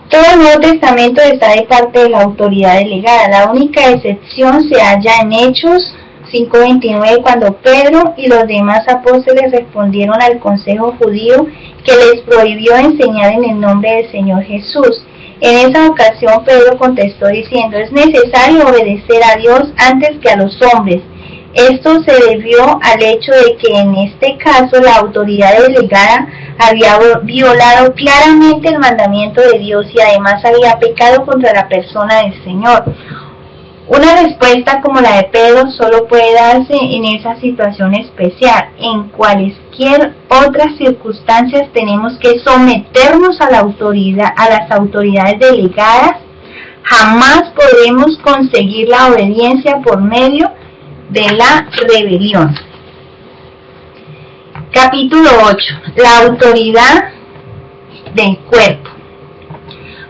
Todo el Nuevo Testamento está de parte de la autoridad delegada. La única excepción se halla en Hechos 5:29, cuando Pedro y los demás apóstoles respondieron al consejo judío que les prohibió enseñar en el nombre del Señor Jesús. En esa ocasión Pedro contestó diciendo: es necesario obedecer a Dios antes que a los hombres. Esto se debió al hecho de que en este caso la autoridad delegada había violado claramente el mandamiento de Dios y además había pecado contra la persona del Señor. Una respuesta como la de Pedro solo puede darse en esa situación especial. En cualesquier otras circunstancias tenemos que someternos a las autoridades delegadas. Jamás podremos conseguir la obediencia por medio de la rebelión. Capítulo 8. La autoridad del cuerpo.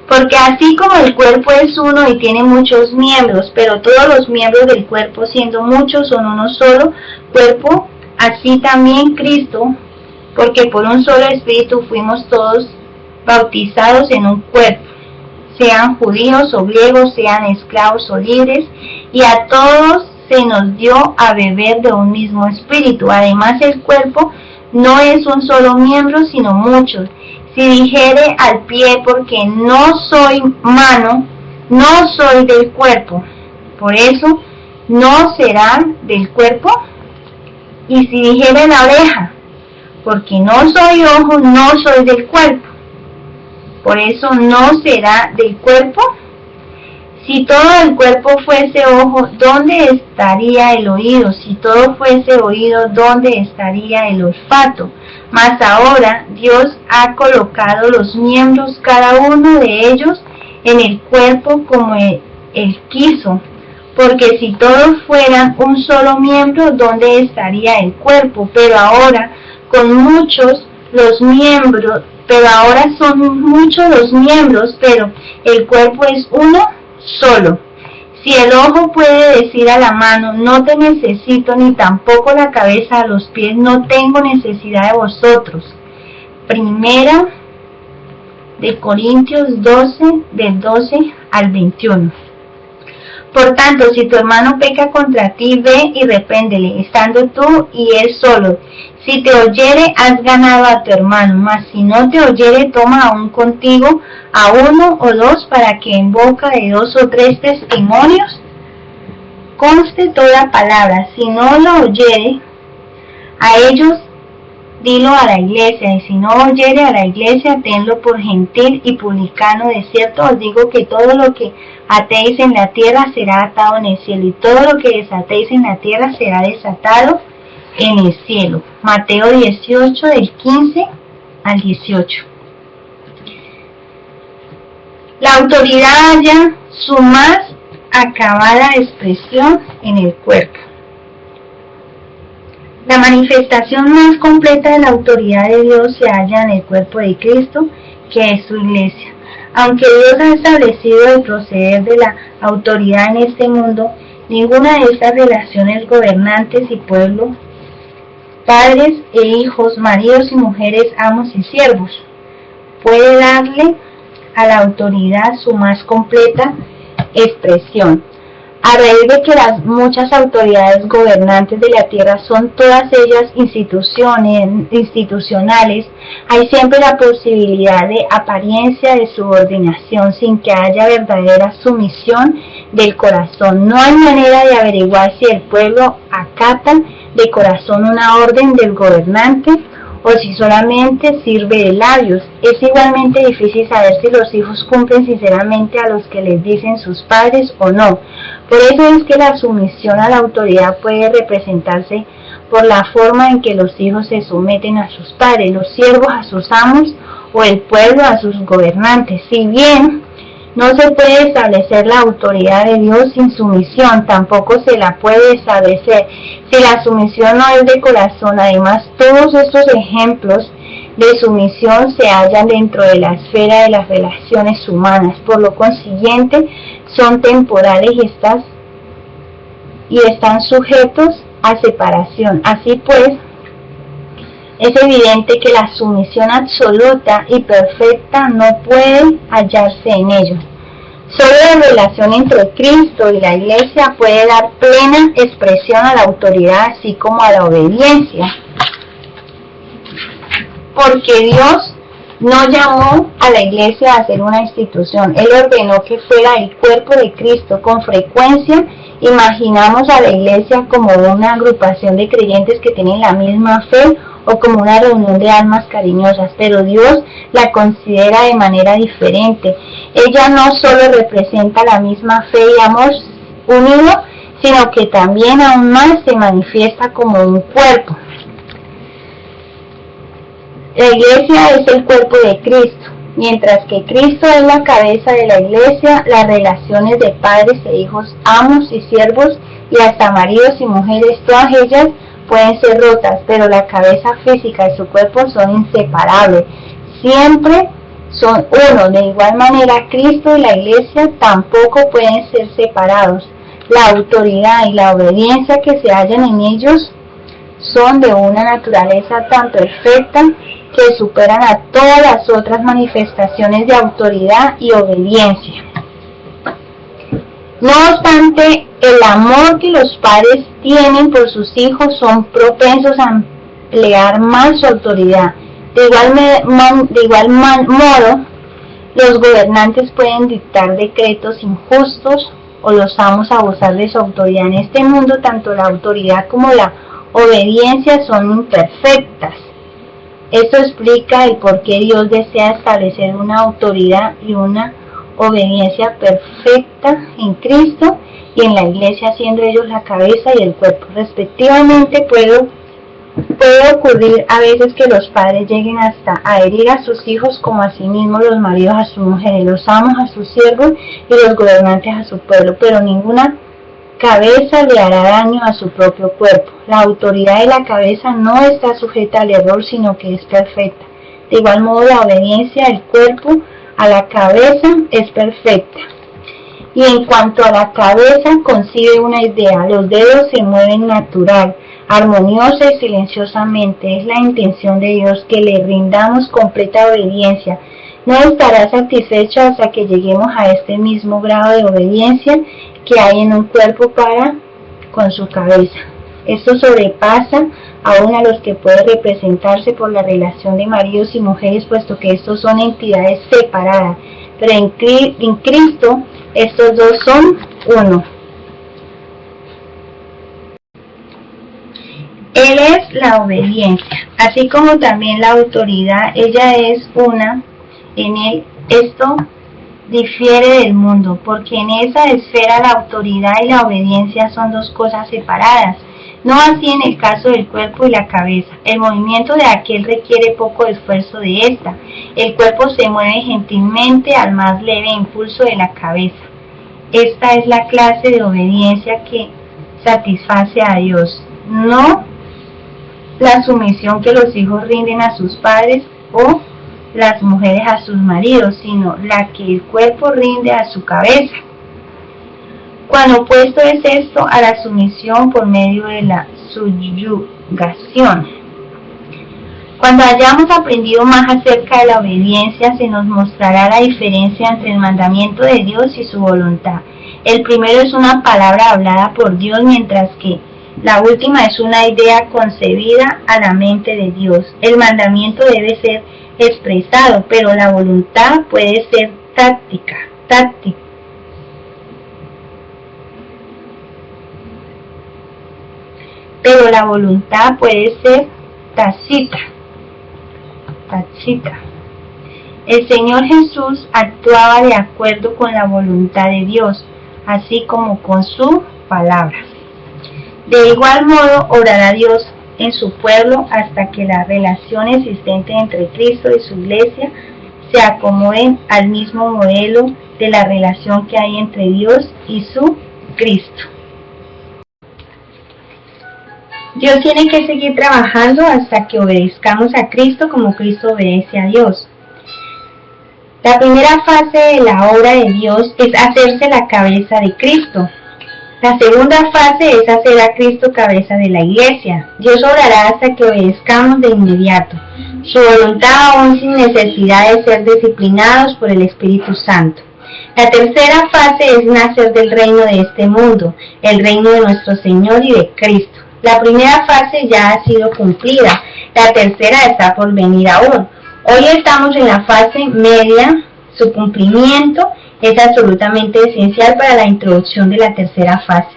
Porque así como el cuerpo es uno y tiene muchos miembros, pero todos los miembros del cuerpo, siendo muchos, son uno solo cuerpo, así también Cristo, porque por un solo espíritu fuimos todos bautizados en un cuerpo, sean judíos o griegos, sean esclavos o libres, y a todos se nos dio a beber de un mismo espíritu. Además, el cuerpo no es un solo miembro, sino muchos. Si dijere al pie, porque no soy mano, no soy del cuerpo, por eso no será del cuerpo. Y si dijere la oreja, porque no soy ojo, no soy del cuerpo, por eso no será del cuerpo. Si todo el cuerpo fuese ojo, ¿dónde estaría el oído? Si todo fuese oído, ¿dónde estaría el olfato? Mas ahora Dios ha colocado los miembros, cada uno de ellos, en el cuerpo como Él quiso. Porque si todos fueran un solo miembro, ¿dónde estaría el cuerpo? Pero ahora son muchos los miembros, pero el cuerpo es uno solo. Si el ojo puede decir a la mano, no te necesito, ni tampoco la cabeza a los pies, no tengo necesidad de vosotros. Primera de Corintios 12, del 12 al 21. Por tanto, si tu hermano peca contra ti, ve y repréndele, estando tú y él solo. Si te oyere, has ganado a tu hermano, mas si no te oyere, toma aún contigo a uno o dos, para que en boca de 2 o 3 testimonios conste toda palabra. Si no lo oyere a ellos, dilo a la iglesia, y si no oyere a la iglesia, tenlo por gentil y publicano. De cierto os digo que todo lo que atéis en la tierra será atado en el cielo, y todo lo que desatéis en la tierra será desatado en el cielo. Mateo 18, del 15 al 18. La autoridad halla su más acabada expresión en el cuerpo. La manifestación más completa de la autoridad de Dios se halla en el cuerpo de Cristo, que es su iglesia. Aunque Dios ha establecido el proceder de la autoridad en este mundo, ninguna de estas relaciones, gobernantes y pueblo, padres e hijos, maridos y mujeres, amos y siervos, puede darle a la autoridad su más completa expresión. A raíz de que las muchas autoridades gobernantes de la tierra son todas ellas institucionales, hay siempre la posibilidad de apariencia de subordinación sin que haya verdadera sumisión del corazón. No hay manera de averiguar si el pueblo acata de corazón una orden del gobernante o si solamente sirve de labios. Es igualmente difícil saber si los hijos cumplen sinceramente a los que les dicen sus padres o no. Por eso es que la sumisión a la autoridad puede representarse por la forma en que los hijos se someten a sus padres, los siervos a sus amos o el pueblo a sus gobernantes. Si bien No se puede establecer la autoridad de Dios sin sumisión, tampoco se la puede establecer si la sumisión no es de corazón. Además, todos estos ejemplos de sumisión se hallan dentro de la esfera de las relaciones humanas, por lo consiguiente son temporales y están sujetos a separación. Así pues, es evidente que la sumisión absoluta y perfecta no puede hallarse en ellos. Solo la relación entre Cristo y la Iglesia puede dar plena expresión a la autoridad, así como a la obediencia. Porque Dios no llamó a la Iglesia a ser una institución. Él ordenó que fuera el cuerpo de Cristo. Con frecuencia imaginamos a la Iglesia como una agrupación de creyentes que tienen la misma fe o como una reunión de almas cariñosas, pero Dios la considera de manera diferente. Ella no solo representa la misma fe y amor unido, sino que también aún más se manifiesta como un cuerpo. La Iglesia es el cuerpo de Cristo. Mientras que Cristo es la cabeza de la Iglesia, las relaciones de padres e hijos, amos y siervos, y hasta maridos y mujeres, todas ellas pueden ser rotas, pero la cabeza física y su cuerpo son inseparables. Siempre son uno. De igual manera, Cristo y la Iglesia tampoco pueden ser separados. La autoridad y la obediencia que se hallan en ellos son de una naturaleza tan perfecta que superan a todas las otras manifestaciones de autoridad y obediencia. No obstante, el amor que los padres tienen por sus hijos son propensos a emplear más su autoridad. De igual modo, los gobernantes pueden dictar decretos injustos o los amos abusar de su autoridad. En este mundo, tanto la autoridad como la obediencia son imperfectas. Esto explica el por qué Dios desea establecer una autoridad y una obediencia perfecta en Cristo y en la Iglesia, siendo ellos la cabeza y el cuerpo respectivamente. Puede ocurrir a veces que los padres lleguen hasta a herir a sus hijos, como asimismo los maridos a sus mujeres, los amos a sus siervos y los gobernantes a su pueblo, pero ninguna cabeza le hará daño a su propio cuerpo. La autoridad de la cabeza no está sujeta al error, sino que es perfecta. De igual modo, la obediencia del cuerpo a la cabeza es perfecta. Y en cuanto a la cabeza, concibe una idea. Los dedos se mueven natural, armoniosa y silenciosamente. Es la intención de Dios que le rindamos completa obediencia. No estará satisfecho hasta que lleguemos a este mismo grado de obediencia que hay en un cuerpo para con su cabeza. Esto sobrepasa aún a los que puede representarse por la relación de maridos y mujeres, puesto que estos son entidades separadas, pero en Cristo estos dos son uno. Él es la obediencia, así como también la autoridad. Ella es una. En él esto difiere del mundo, porque en esa esfera la autoridad y la obediencia son dos cosas separadas. No así en el caso del cuerpo y la cabeza. El movimiento de aquel requiere poco esfuerzo de esta. El cuerpo se mueve gentilmente al más leve impulso de la cabeza. Esta es la clase de obediencia que satisface a Dios, no la sumisión que los hijos rinden a sus padres o las mujeres a sus maridos, sino la que el cuerpo rinde a su cabeza. Cuando opuesto es esto a la sumisión por medio de la subyugación. Cuando hayamos aprendido más acerca de la obediencia, se nos mostrará la diferencia entre el mandamiento de Dios y su voluntad. El primero es una palabra hablada por Dios, mientras que la última es una idea concebida a la mente de Dios. El mandamiento debe ser expresado, pero la voluntad puede ser táctica. Pero la voluntad puede ser tácita. El Señor Jesús actuaba de acuerdo con la voluntad de Dios, así como con su palabra. De igual modo, orará Dios en su pueblo hasta que la relación existente entre Cristo y su Iglesia se acomoden al mismo modelo de la relación que hay entre Dios y su Cristo. Dios tiene que seguir trabajando hasta que obedezcamos a Cristo como Cristo obedece a Dios. La primera fase de la obra de Dios es hacerse la cabeza de Cristo. La segunda fase es hacer a Cristo cabeza de la iglesia. Dios obrará hasta que obedezcamos de inmediato su voluntad, aún sin necesidad de ser disciplinados por el Espíritu Santo. La tercera fase es nacer del reino de este mundo, el reino de nuestro Señor y de Cristo. La primera fase ya ha sido cumplida, la tercera está por venir aún. Hoy estamos en la fase media, su cumplimiento es absolutamente esencial para la introducción de la tercera fase.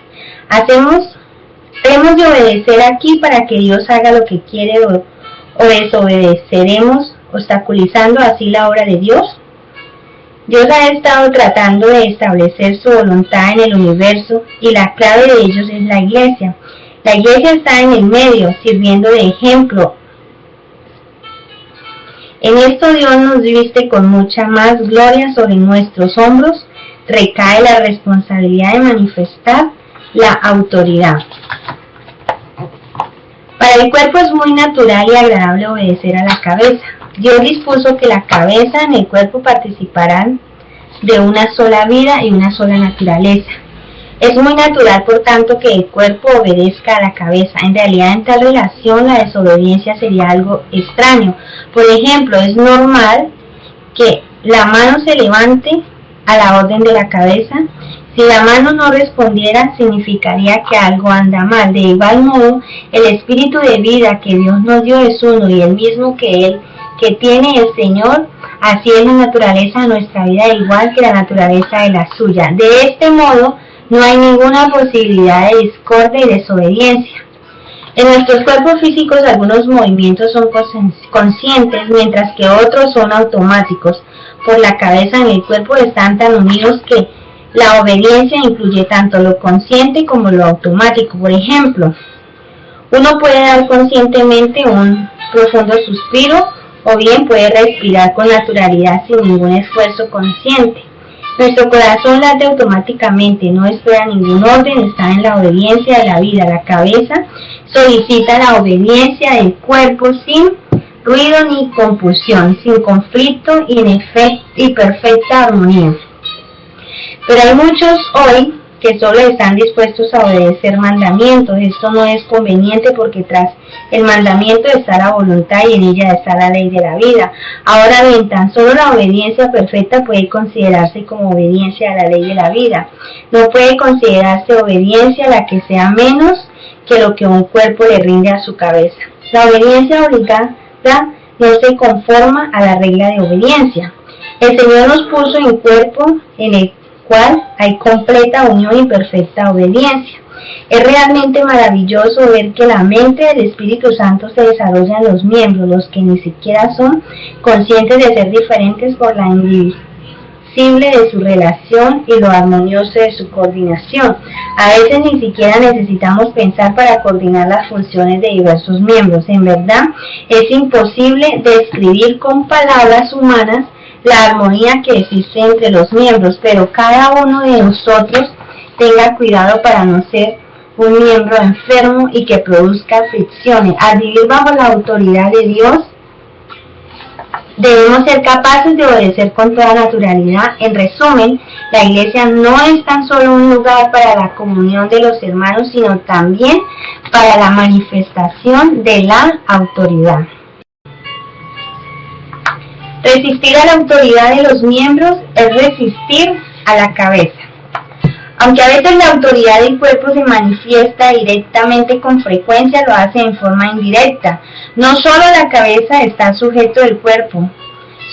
Hemos de obedecer aquí para que Dios haga lo que quiere o desobedeceremos, obstaculizando así la obra de Dios. Dios ha estado tratando de establecer su voluntad en el universo y la clave de ellos es la iglesia. La iglesia está en el medio, sirviendo de ejemplo. En esto Dios nos viste con mucha más gloria sobre nuestros hombros, recae la responsabilidad de manifestar la autoridad. Para el cuerpo es muy natural y agradable obedecer a la cabeza. Dios dispuso que la cabeza en el cuerpo participarán de una sola vida y una sola naturaleza. Es muy natural, por tanto, que el cuerpo obedezca a la cabeza. En realidad, en tal relación, la desobediencia sería algo extraño. Por ejemplo, es normal que la mano se levante a la orden de la cabeza. Si la mano no respondiera, significaría que algo anda mal. De igual modo, el espíritu de vida que Dios nos dio es uno y el mismo que tiene el Señor. Así es la naturaleza de nuestra vida, igual que la naturaleza de la suya. De este modo, no hay ninguna posibilidad de discordia y desobediencia. En nuestros cuerpos físicos algunos movimientos son conscientes, mientras que otros son automáticos. Por la cabeza en el cuerpo están tan unidos que la obediencia incluye tanto lo consciente como lo automático. Por ejemplo, uno puede dar conscientemente un profundo suspiro o bien puede respirar con naturalidad sin ningún esfuerzo consciente. Nuestro corazón late automáticamente, no espera ningún orden, está en la obediencia de la vida. La cabeza solicita la obediencia del cuerpo sin ruido ni compulsión, sin conflicto y perfecta armonía. Pero hay muchos hoy que solo están dispuestos a obedecer mandamientos. Esto no es conveniente porque tras el mandamiento está la voluntad y en ella está la ley de la vida. Ahora bien, tan solo la obediencia perfecta puede considerarse como obediencia a la ley de la vida. No puede considerarse obediencia la que sea menos que lo que un cuerpo le rinde a su cabeza. La obediencia obligada no se conforma a la regla de obediencia. El Señor nos puso en cuerpo en el cual hay completa unión y perfecta obediencia. Es realmente maravilloso ver que la mente del Espíritu Santo se desarrolla en los miembros, los que ni siquiera son conscientes de ser diferentes por la indivisible de su relación y lo armonioso de su coordinación. A veces ni siquiera necesitamos pensar para coordinar las funciones de diversos miembros. En verdad, es imposible describir con palabras humanas la armonía que existe entre los miembros, pero cada uno de nosotros tenga cuidado para no ser un miembro enfermo y que produzca fricciones. Al vivir bajo la autoridad de Dios, debemos ser capaces de obedecer con toda naturalidad. En resumen, la iglesia no es tan solo un lugar para la comunión de los hermanos, sino también para la manifestación de la autoridad. Resistir a la autoridad de los miembros es resistir a la cabeza. Aunque a veces la autoridad del cuerpo se manifiesta directamente, con frecuencia lo hace en forma indirecta. No solo la cabeza está sujeto al cuerpo.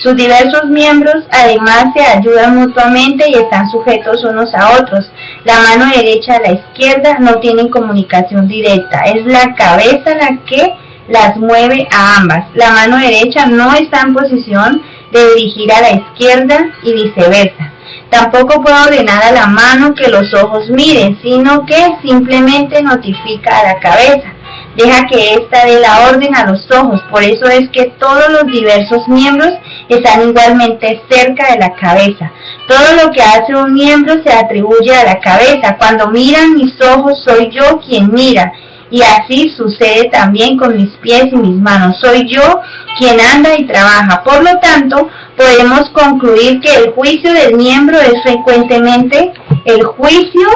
Sus diversos miembros además se ayudan mutuamente y están sujetos unos a otros. La mano derecha y la izquierda no tienen comunicación directa. Es la cabeza la que las mueve a ambas. La mano derecha no está en posición de dirigir a la izquierda y viceversa. Tampoco puede ordenar a la mano que los ojos miren, sino que simplemente notifica a la cabeza. deja que ésta dé la orden a los ojos. Por eso es que todos los diversos miembros están igualmente cerca de la cabeza. Todo lo que hace un miembro se atribuye a la cabeza. Cuando miran mis ojos, soy yo quien mira. Y así sucede también con mis pies y mis manos. Soy yo quien anda y trabaja. Por lo tanto, podemos concluir que el juicio del miembro es frecuentemente el juicio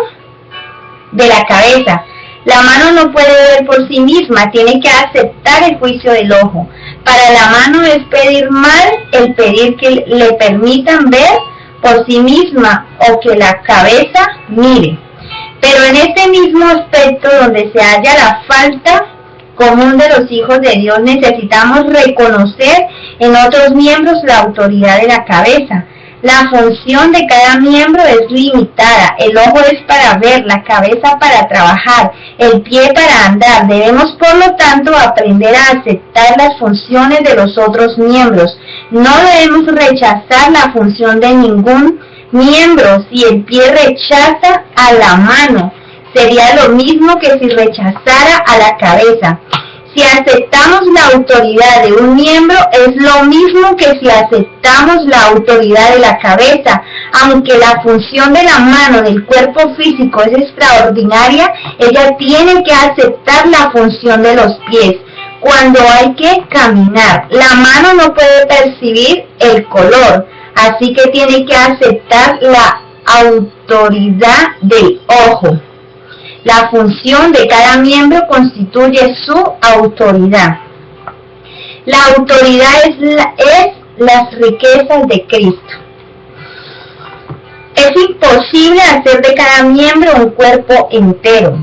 de la cabeza. La mano no puede ver por sí misma, tiene que aceptar el juicio del ojo. Para la mano es pedir mal el pedir que le permitan ver por sí misma o que la cabeza mire. Pero en este mismo aspecto donde se halla la falta común de los hijos de Dios, necesitamos reconocer en otros miembros la autoridad de la cabeza. La función de cada miembro es limitada. El ojo es para ver, la cabeza para trabajar, el pie para andar. Debemos, por lo tanto, aprender a aceptar las funciones de los otros miembros. No debemos rechazar la función de ningún miembro. Si el pie rechaza a la mano, sería lo mismo que si rechazara a la cabeza. Si aceptamos la autoridad de un miembro, es lo mismo que si aceptamos la autoridad de la cabeza. Aunque la función de la mano del cuerpo físico es extraordinaria, ella tiene que aceptar la función de los pies. Cuando hay que caminar, la mano no puede percibir el color, así que tiene que aceptar la autoridad del ojo. La función de cada miembro constituye su autoridad. La autoridad es las riquezas de Cristo. Es imposible hacer de cada miembro un cuerpo entero.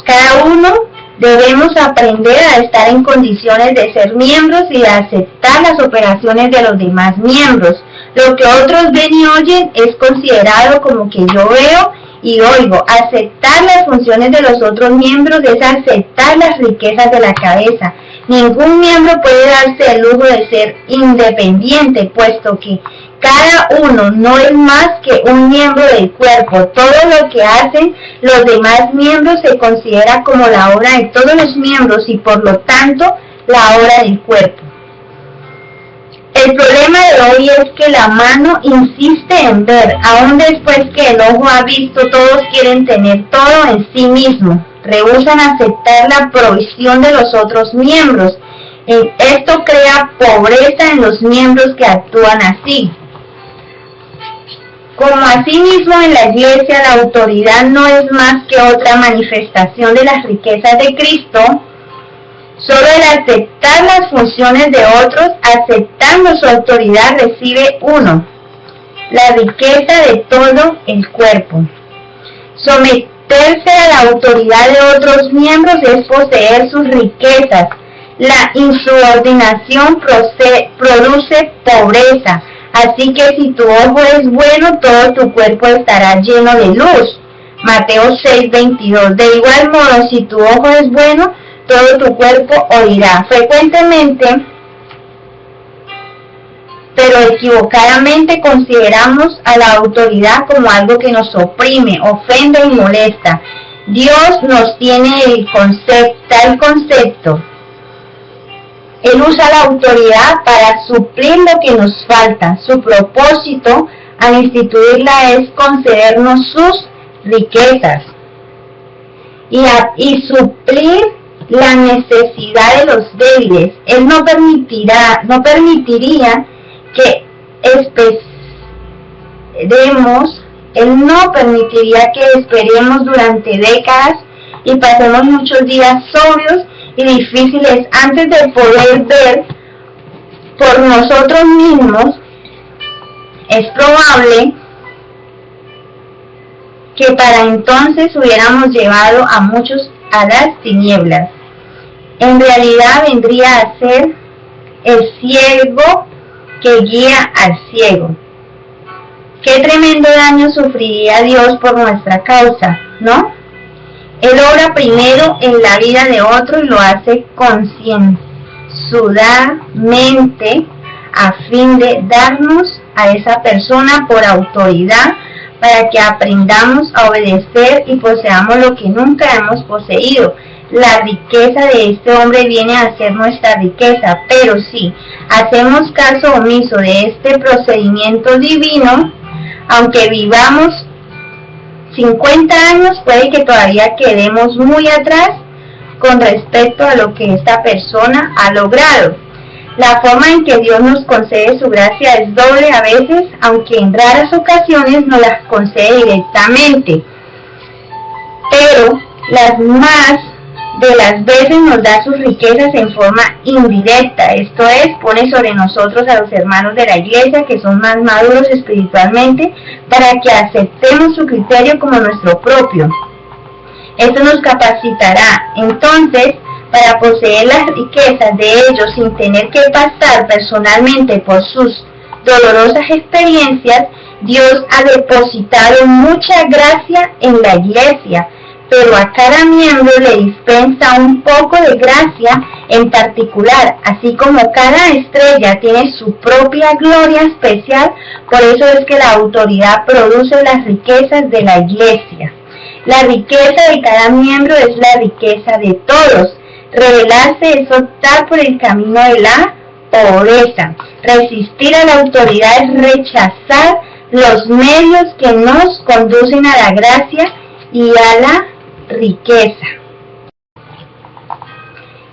Cada uno debemos aprender a estar en condiciones de ser miembros y de aceptar las operaciones de los demás miembros. Lo que otros ven y oyen es considerado como que yo veo y oigo. Aceptar las funciones de los otros miembros es aceptar las riquezas de la cabeza. Ningún miembro puede darse el lujo de ser independiente, puesto que cada uno no es más que un miembro del cuerpo. Todo lo que hacen los demás miembros se considera como la obra de todos los miembros y por lo tanto la obra del cuerpo. El problema de hoy es que la mano insiste en ver, aun después que el ojo ha visto. Todos quieren tener todo en sí mismo, rehúsan aceptar la provisión de los otros miembros. Esto crea pobreza en los miembros que actúan así. Como asimismo en la iglesia la autoridad no es más que otra manifestación de las riquezas de Cristo, solo el aceptar las funciones de otros, aceptando su autoridad, recibe uno la riqueza de todo el cuerpo. Someterse a la autoridad de otros miembros es poseer sus riquezas. La insubordinación produce pobreza. Así que si tu ojo es bueno, todo tu cuerpo estará lleno de luz. Mateo 6:22. De igual modo, si tu ojo es bueno, todo tu cuerpo oirá. Frecuentemente, pero equivocadamente, consideramos a la autoridad como algo que nos oprime, ofende y molesta. Dios nos tiene tal concepto. Él usa la autoridad para suplir lo que nos falta. Su propósito al instituirla es concedernos sus riquezas y suplir la necesidad de los débiles. Él no permitiría que esperemos durante décadas y pasemos muchos días sobrios y difíciles antes de poder ver por nosotros mismos. Es probable que para entonces hubiéramos llevado a muchos a las tinieblas. En realidad vendría a ser el ciego que guía al ciego. Qué tremendo daño sufriría Dios por nuestra causa, ¿no? Él obra primero en la vida de otro y lo hace concienzudamente a fin de darnos a esa persona por autoridad para que aprendamos a obedecer y poseamos lo que nunca hemos poseído, la riqueza de este hombre viene a ser nuestra riqueza, pero si hacemos caso omiso de este procedimiento divino, aunque vivamos 50 años, puede que todavía quedemos muy atrás con respecto a lo que esta persona ha logrado. La forma en que Dios nos concede su gracia es doble a veces, aunque en raras ocasiones nos las concede directamente. Pero las más de las veces nos da sus riquezas en forma indirecta, esto es, pone sobre nosotros a los hermanos de la iglesia que son más maduros espiritualmente para que aceptemos su criterio como nuestro propio. Esto nos capacitará entonces para poseer las riquezas de ellos sin tener que pasar personalmente por sus dolorosas experiencias. Dios ha depositado mucha gracia en la iglesia, pero a cada miembro le dispensa un poco de gracia en particular, así como cada estrella tiene su propia gloria especial. Por eso es que la autoridad produce las riquezas de la iglesia. La riqueza de cada miembro es la riqueza de todos. Rebelarse es optar por el camino de la pobreza. Resistir a la autoridad es rechazar los medios que nos conducen a la gracia y a la riqueza.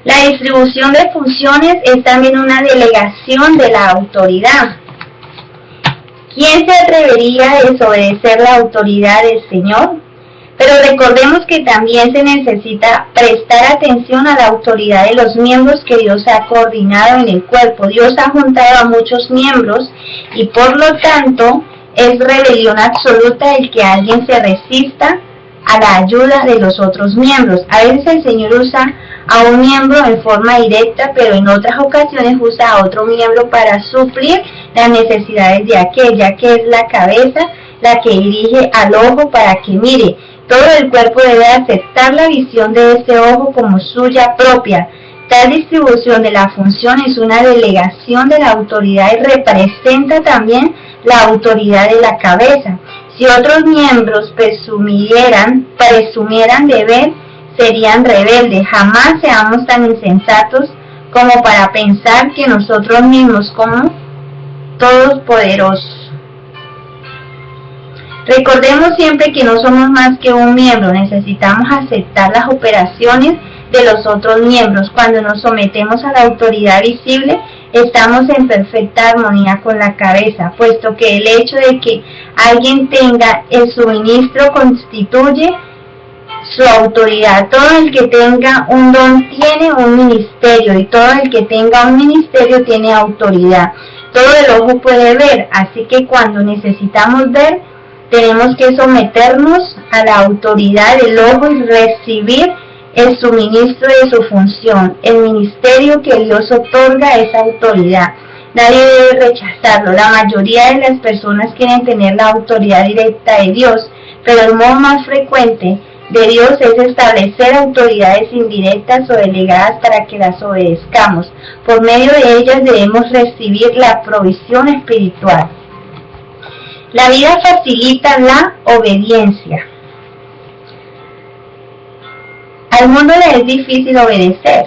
La distribución de funciones es también una delegación de la autoridad. ¿Quién se atrevería a desobedecer la autoridad del Señor? Pero recordemos que también se necesita prestar atención a la autoridad de los miembros que Dios ha coordinado en el cuerpo. Dios ha juntado a muchos miembros y por lo tanto es rebelión absoluta el que alguien se resista a la ayuda de los otros miembros. A veces el Señor usa a un miembro en forma directa, pero en otras ocasiones usa a otro miembro para suplir las necesidades de aquel, ya que es la cabeza la que dirige al ojo para que mire. Todo el cuerpo debe aceptar la visión de ese ojo como suya propia. Tal distribución de la función es una delegación de la autoridad y representa también la autoridad de la cabeza. Si otros miembros presumieran de ver, serían rebeldes. Jamás seamos tan insensatos como para pensar que nosotros mismos como todopoderosos. Recordemos siempre que no somos más que un miembro, necesitamos aceptar las operaciones de los otros miembros. Cuando nos sometemos a la autoridad visible, estamos en perfecta armonía con la cabeza, puesto que el hecho de que alguien tenga el suministro constituye su autoridad. Todo el que tenga un don tiene un ministerio, y todo el que tenga un ministerio tiene autoridad. Todo el ojo puede ver, así que cuando necesitamos ver, tenemos que someternos a la autoridad del ojo y recibir el suministro de su función. El ministerio que Dios otorga es autoridad. Nadie debe rechazarlo. La mayoría de las personas quieren tener la autoridad directa de Dios, pero el modo más frecuente de Dios es establecer autoridades indirectas o delegadas para que las obedezcamos. Por medio de ellas debemos recibir la provisión espiritual. La vida facilita la obediencia. Al mundo le es difícil obedecer,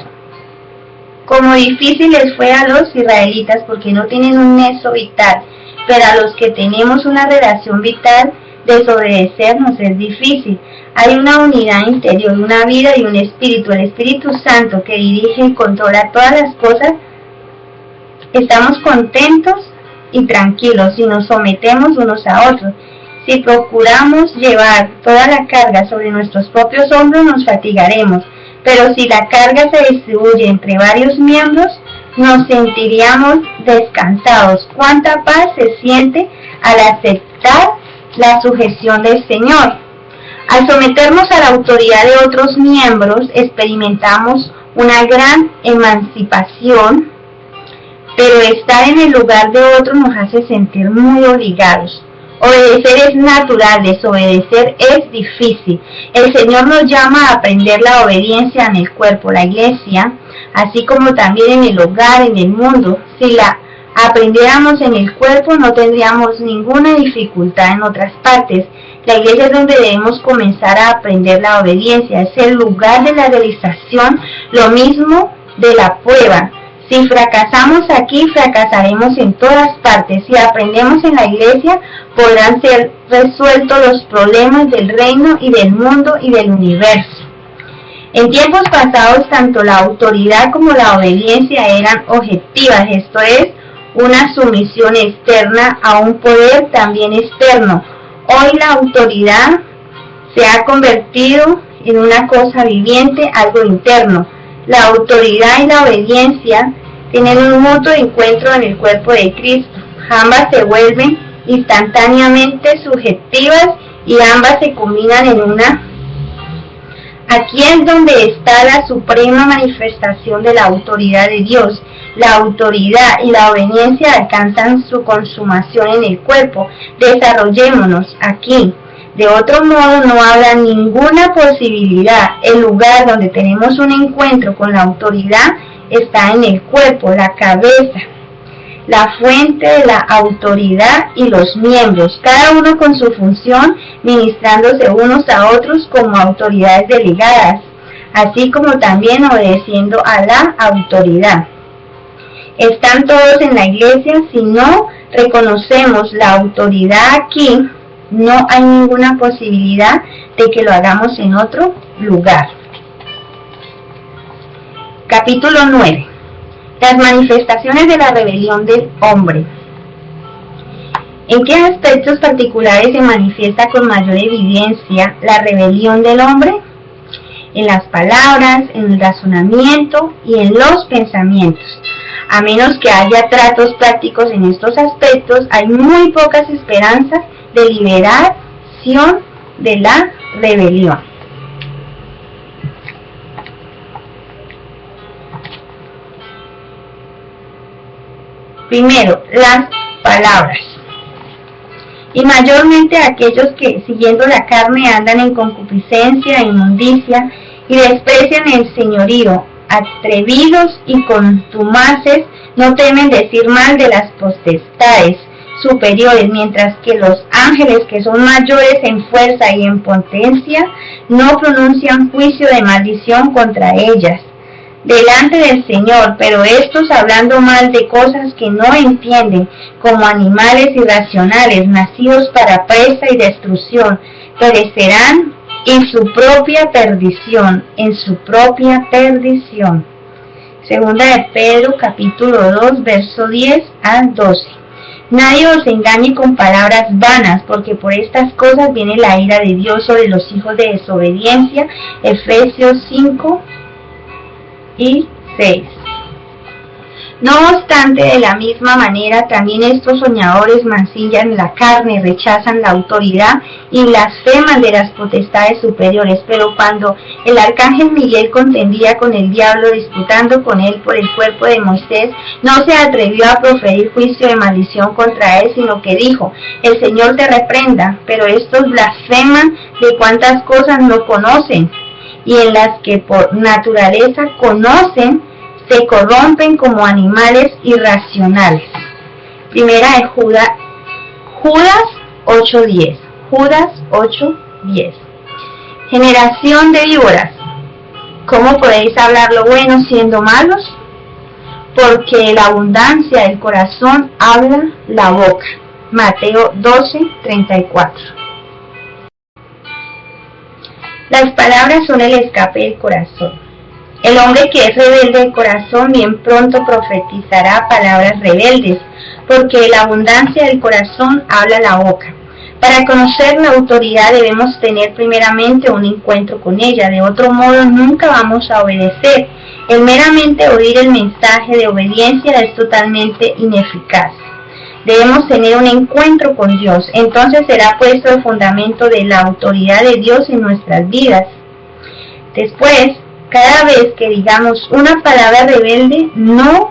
como difícil les fue a los israelitas porque no tienen un nexo vital, pero a los que tenemos una relación vital, desobedecer nos es difícil. Hay una unidad interior, una vida y un espíritu, el Espíritu Santo que dirige y controla todas las cosas. Estamos contentos y tranquilos si nos sometemos unos a otros. Si procuramos llevar toda la carga sobre nuestros propios hombros, nos fatigaremos, pero si la carga se distribuye entre varios miembros, nos sentiríamos descansados. Cuánta paz se siente al aceptar la sujeción del Señor. Al someternos a la autoridad de otros miembros, experimentamos una gran emancipación, pero estar en el lugar de otros nos hace sentir muy obligados. Obedecer es natural, desobedecer es difícil. El Señor nos llama a aprender la obediencia en el cuerpo, la iglesia, así como también en el hogar, en el mundo. Si la aprendiéramos en el cuerpo, no tendríamos ninguna dificultad en otras partes. La iglesia es donde debemos comenzar a aprender la obediencia, es el lugar de la realización, lo mismo de la prueba. Si fracasamos aquí, fracasaremos en todas partes. Si aprendemos en la iglesia, podrán ser resueltos los problemas del reino y del mundo y del universo. En tiempos pasados, tanto la autoridad como la obediencia eran objetivas, esto es, una sumisión externa a un poder también externo. Hoy la autoridad se ha convertido en una cosa viviente, algo interno. La autoridad y la obediencia tienen un mutuo encuentro en el cuerpo de Cristo. Ambas se vuelven instantáneamente subjetivas y ambas se combinan en una. Aquí es donde está la suprema manifestación de la autoridad de Dios. La autoridad y la obediencia alcanzan su consumación en el cuerpo. Desarrollémonos aquí. De otro modo no habrá ninguna posibilidad. El lugar donde tenemos un encuentro con la autoridad está en el cuerpo, la cabeza, la fuente de la autoridad y los miembros, cada uno con su función, ministrándose unos a otros como autoridades delegadas, así como también obedeciendo a la autoridad. Están todos en la iglesia. Si no reconocemos la autoridad aquí, no hay ninguna posibilidad de que lo hagamos en otro lugar. Capítulo 9. Las manifestaciones de la rebelión del hombre. ¿En qué aspectos particulares se manifiesta con mayor evidencia la rebelión del hombre? En las palabras, en el razonamiento y en los pensamientos. A menos que haya tratos prácticos en estos aspectos, hay muy pocas esperanzas de liberación de la rebelión. Primero, las palabras. Y mayormente aquellos que, siguiendo la carne, andan en concupiscencia e inmundicia y desprecian el señorío, atrevidos y contumaces, no temen decir mal de las potestades superiores, mientras que los ángeles, que son mayores en fuerza y en potencia, no pronuncian juicio de maldición contra ellas delante del Señor, pero estos, hablando mal de cosas que no entienden, como animales irracionales, nacidos para presa y destrucción, perecerán en su propia perdición, Segunda de Pedro, capítulo 2, verso 10 al 12. Nadie os engañe con palabras vanas, porque por estas cosas viene la ira de Dios sobre los hijos de desobediencia. Efesios 5 y 6. No obstante, de la misma manera, también estos soñadores mancillan la carne, rechazan la autoridad y blasfeman de las potestades superiores. Pero cuando el arcángel Miguel contendía con el diablo, disputando con él por el cuerpo de Moisés, no se atrevió a proferir juicio de maldición contra él, sino que dijo: el Señor te reprenda. Pero estos blasfeman de cuantas cosas no conocen, y en las que por naturaleza conocen, se corrompen como animales irracionales. Primera de Judas 8:10. Judas 8:10. Generación de víboras, ¿cómo podéis hablar lo bueno siendo malos? Porque la abundancia del corazón habla la boca. Mateo 12:34. Las palabras son el escape del corazón. El hombre que es rebelde de corazón bien pronto profetizará palabras rebeldes, porque de la abundancia del corazón habla la boca. Para conocer la autoridad debemos tener primeramente un encuentro con ella, de otro modo nunca vamos a obedecer. El meramente oír el mensaje de obediencia es totalmente ineficaz. Debemos tener un encuentro con Dios, entonces será puesto el fundamento de la autoridad de Dios en nuestras vidas. Después, cada vez que digamos una palabra rebelde, no,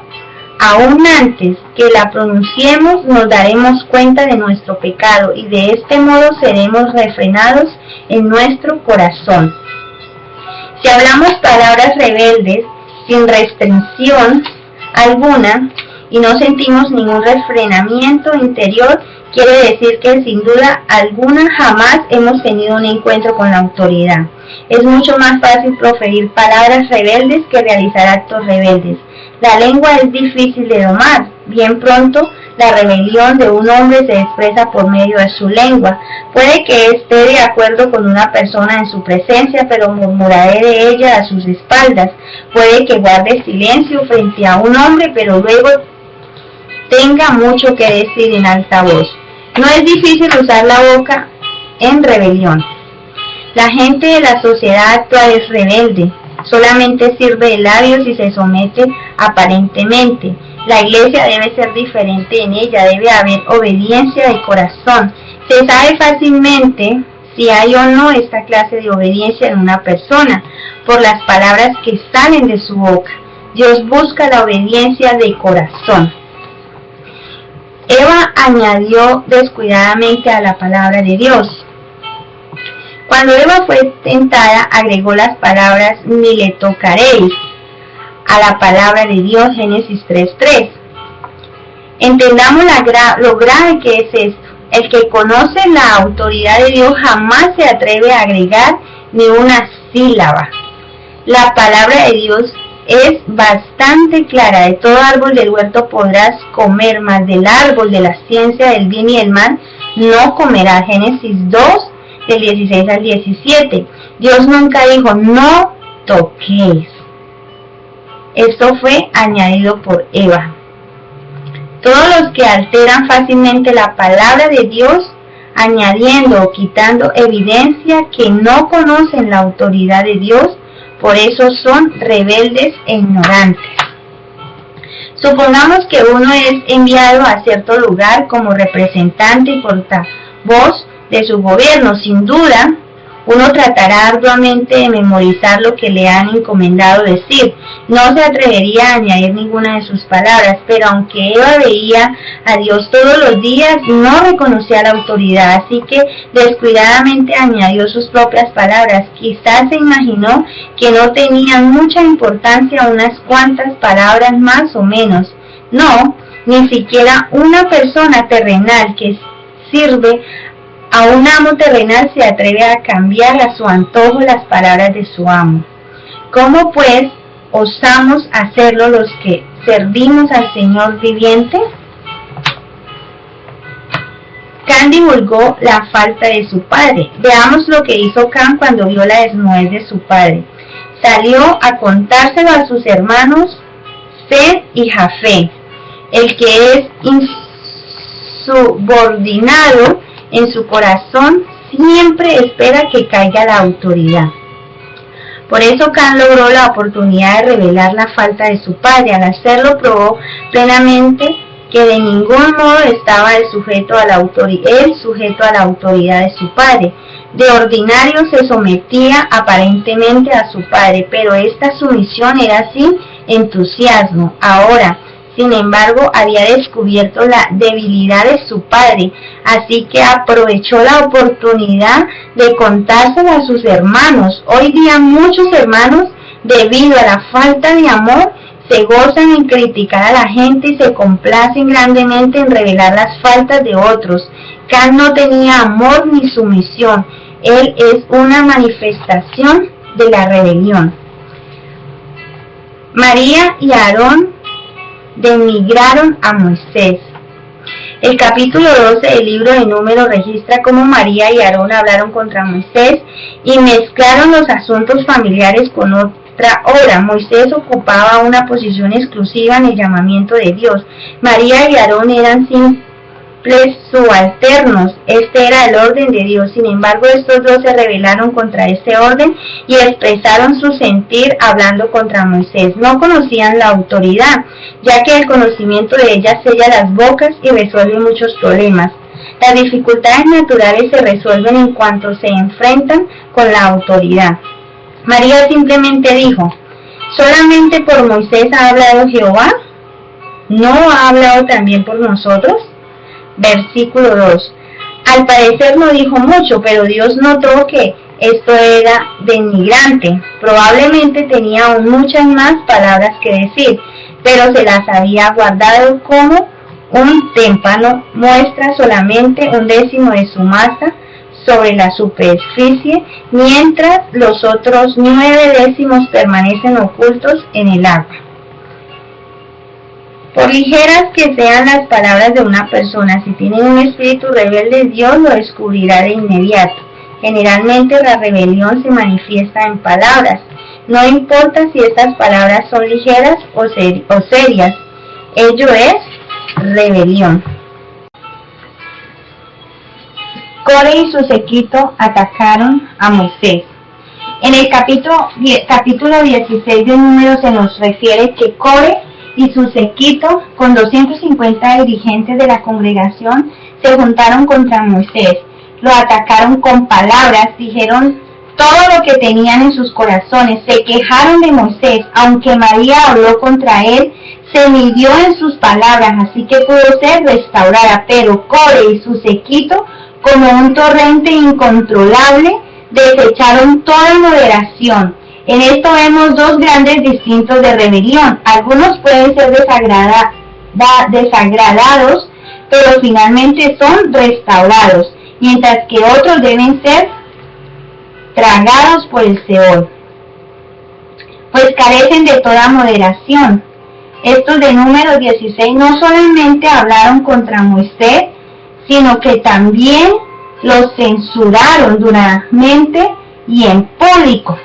aún antes que la pronunciemos, nos daremos cuenta de nuestro pecado y de este modo seremos refrenados en nuestro corazón. Si hablamos palabras rebeldes sin restricción alguna y no sentimos ningún refrenamiento interior, Quiere decir que sin duda alguna jamás hemos tenido un encuentro con la autoridad. Es mucho más fácil proferir palabras rebeldes que realizar actos rebeldes. La lengua es difícil de domar. Bien pronto, la rebelión de un hombre se expresa por medio de su lengua. Puede que esté de acuerdo con una persona en su presencia, pero murmuraré de ella a sus espaldas. Puede que guarde silencio frente a un hombre, pero luego tenga mucho que decir en alta voz. No es difícil usar la boca en rebelión. La gente de la sociedad actual es rebelde. Solamente sirve de labios y se somete aparentemente. La iglesia debe ser diferente en ella, debe haber obediencia de corazón. Se sabe fácilmente si hay o no esta clase de obediencia en una persona, por las palabras que salen de su boca. Dios busca la obediencia de corazón. Eva añadió descuidadamente a la palabra de Dios. Cuando Eva fue tentada, agregó las palabras ni le tocaréis a la palabra de Dios, Génesis 3:3. Entendamos lo grave que es esto. El que conoce la autoridad de Dios jamás se atreve a agregar ni una sílaba. La palabra de Dios es bastante clara. De todo árbol del huerto podrás comer, mas del árbol de la ciencia del bien y del mal no comerás. Génesis 2, del 16 al 17. Dios nunca dijo, no toquéis. Esto fue añadido por Eva. Todos los que alteran fácilmente la palabra de Dios, añadiendo o quitando evidencia que no conocen la autoridad de Dios, por eso son rebeldes e ignorantes. Supongamos que uno es enviado a cierto lugar como representante y portavoz de su gobierno. Sin duda, uno tratará arduamente de memorizar lo que le han encomendado decir. No se atrevería a añadir ninguna de sus palabras, pero aunque Eva veía a Dios todos los días, no reconocía la autoridad, así que descuidadamente añadió sus propias palabras. Quizás se imaginó que no tenían mucha importancia unas cuantas palabras más o menos. No, ni siquiera una persona terrenal que sirve a un amo terrenal se atreve a cambiar a su antojo las palabras de su amo. ¿Cómo pues osamos hacerlo los que servimos al Señor viviente? Can divulgó la falta de su padre. Veamos lo que hizo Can cuando vio la desnudez de su padre. Salió a contárselo a sus hermanos Sem y Jafé. El que es insubordinado en su corazón siempre espera que caiga la autoridad. Por eso Can logró la oportunidad de revelar la falta de su padre. Al hacerlo probó plenamente que de ningún modo estaba sujeto a la autoridad de su padre. De ordinario se sometía aparentemente a su padre, pero esta sumisión era sin entusiasmo. Ahora, sin embargo, había descubierto la debilidad de su padre, así que aprovechó la oportunidad de contárselo a sus hermanos. Hoy día muchos hermanos, debido a la falta de amor, se gozan en criticar a la gente y se complacen grandemente en revelar las faltas de otros. Can no tenía amor ni sumisión. Él es una manifestación de la rebelión. María y Aarón denigraron a Moisés. El capítulo 12 del libro de Números registra cómo María y Aarón hablaron contra Moisés y mezclaron los asuntos familiares con otra obra. Moisés ocupaba una posición exclusiva en el llamamiento de Dios. María y Aarón eran simples subalternos. Este era el orden de Dios. Sin embargo, estos dos se rebelaron contra este orden y expresaron su sentir hablando contra Moisés. No conocían la autoridad, ya que el conocimiento de ella sella las bocas y resuelve muchos problemas. Las dificultades naturales se resuelven en cuanto se enfrentan con la autoridad. María simplemente dijo: ¿solamente por Moisés ha hablado Jehová? ¿No ha hablado también por nosotros? Versículo 2. Al parecer no dijo mucho, pero Dios notó que esto era denigrante. Probablemente tenía aún muchas más palabras que decir, pero se las había guardado como un témpano muestra solamente 1/10 de su masa sobre la superficie, mientras los otros 9/10 permanecen ocultos en el agua. Por ligeras que sean las palabras de una persona, si tienen un espíritu rebelde, Dios lo descubrirá de inmediato. Generalmente la rebelión se manifiesta en palabras. No importa si estas palabras son ligeras o serias, ello es rebelión. Core y su séquito atacaron a Moisés. En el capítulo 16 de Números se nos refiere que Core y su séquito, con 250 dirigentes de la congregación, se juntaron contra Moisés. Lo atacaron con palabras, dijeron todo lo que tenían en sus corazones, se quejaron de Moisés. Aunque María habló contra él, se midió en sus palabras, así que pudo ser restaurada. Pero Core y su séquito, como un torrente incontrolable, desecharon toda moderación. En esto vemos dos grandes distintos de rebelión. Algunos pueden ser desagradados, pero finalmente son restaurados, mientras que otros deben ser tragados por el Seol, pues carecen de toda moderación. Estos de Números 16 no solamente hablaron contra Moisés, sino que también los censuraron duramente y en público.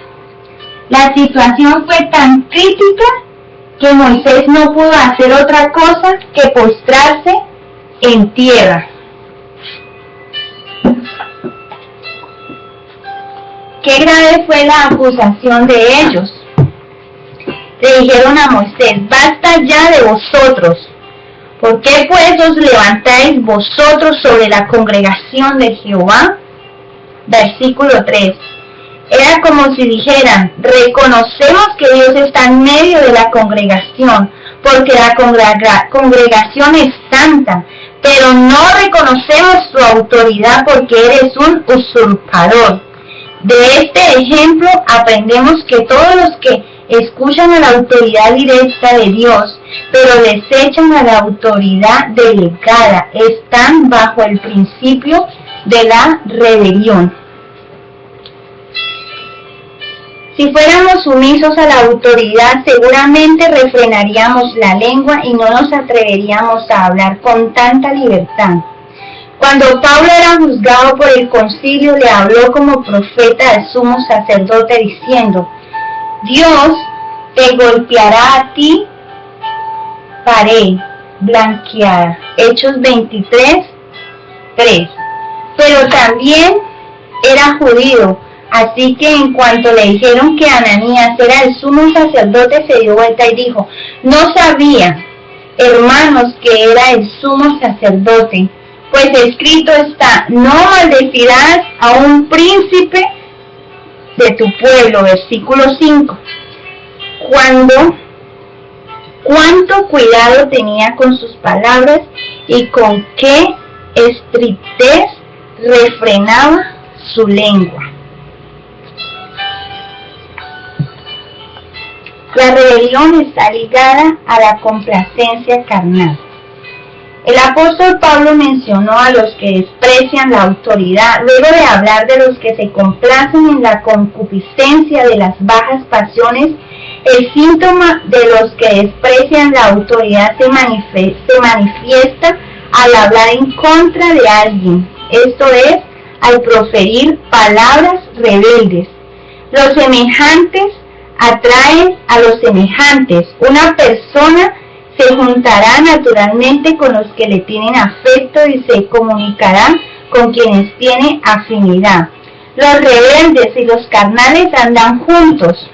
La situación fue tan crítica que Moisés no pudo hacer otra cosa que postrarse en tierra. Qué grave fue la acusación de ellos. Le dijeron a Moisés: basta ya de vosotros. ¿Por qué pues os levantáis vosotros sobre la congregación de Jehová? Versículo 3. Era como si dijeran: reconocemos que Dios está en medio de la congregación, porque la congregación es santa, pero no reconocemos tu autoridad porque eres un usurpador. De este ejemplo aprendemos que todos los que escuchan a la autoridad directa de Dios, pero desechan a la autoridad delegada, están bajo el principio de la rebelión. Si fuéramos sumisos a la autoridad, seguramente refrenaríamos la lengua y no nos atreveríamos a hablar con tanta libertad. Cuando Pablo era juzgado por el concilio, le habló como profeta al sumo sacerdote diciendo: Dios te golpeará a ti, pared blanqueada. Hechos 23, 3. Pero también era judío, así que en cuanto le dijeron que Ananías era el sumo sacerdote, se dio vuelta y dijo: no sabía, hermanos, que era el sumo sacerdote, pues escrito está: no maldecirás a un príncipe de tu pueblo. Versículo 5. Cuánto cuidado tenía con sus palabras y con qué estrictez refrenaba su lengua. La rebelión está ligada a la complacencia carnal. El apóstol Pablo mencionó a los que desprecian la autoridad, luego de hablar de los que se complacen en la concupiscencia de las bajas pasiones. El síntoma de los que desprecian la autoridad se manifiesta al hablar en contra de alguien, esto es, al proferir palabras rebeldes. Los semejantes atraen a los semejantes. Una persona se juntará naturalmente con los que le tienen afecto y se comunicará con quienes tiene afinidad. Los rebeldes y los carnales andan juntos.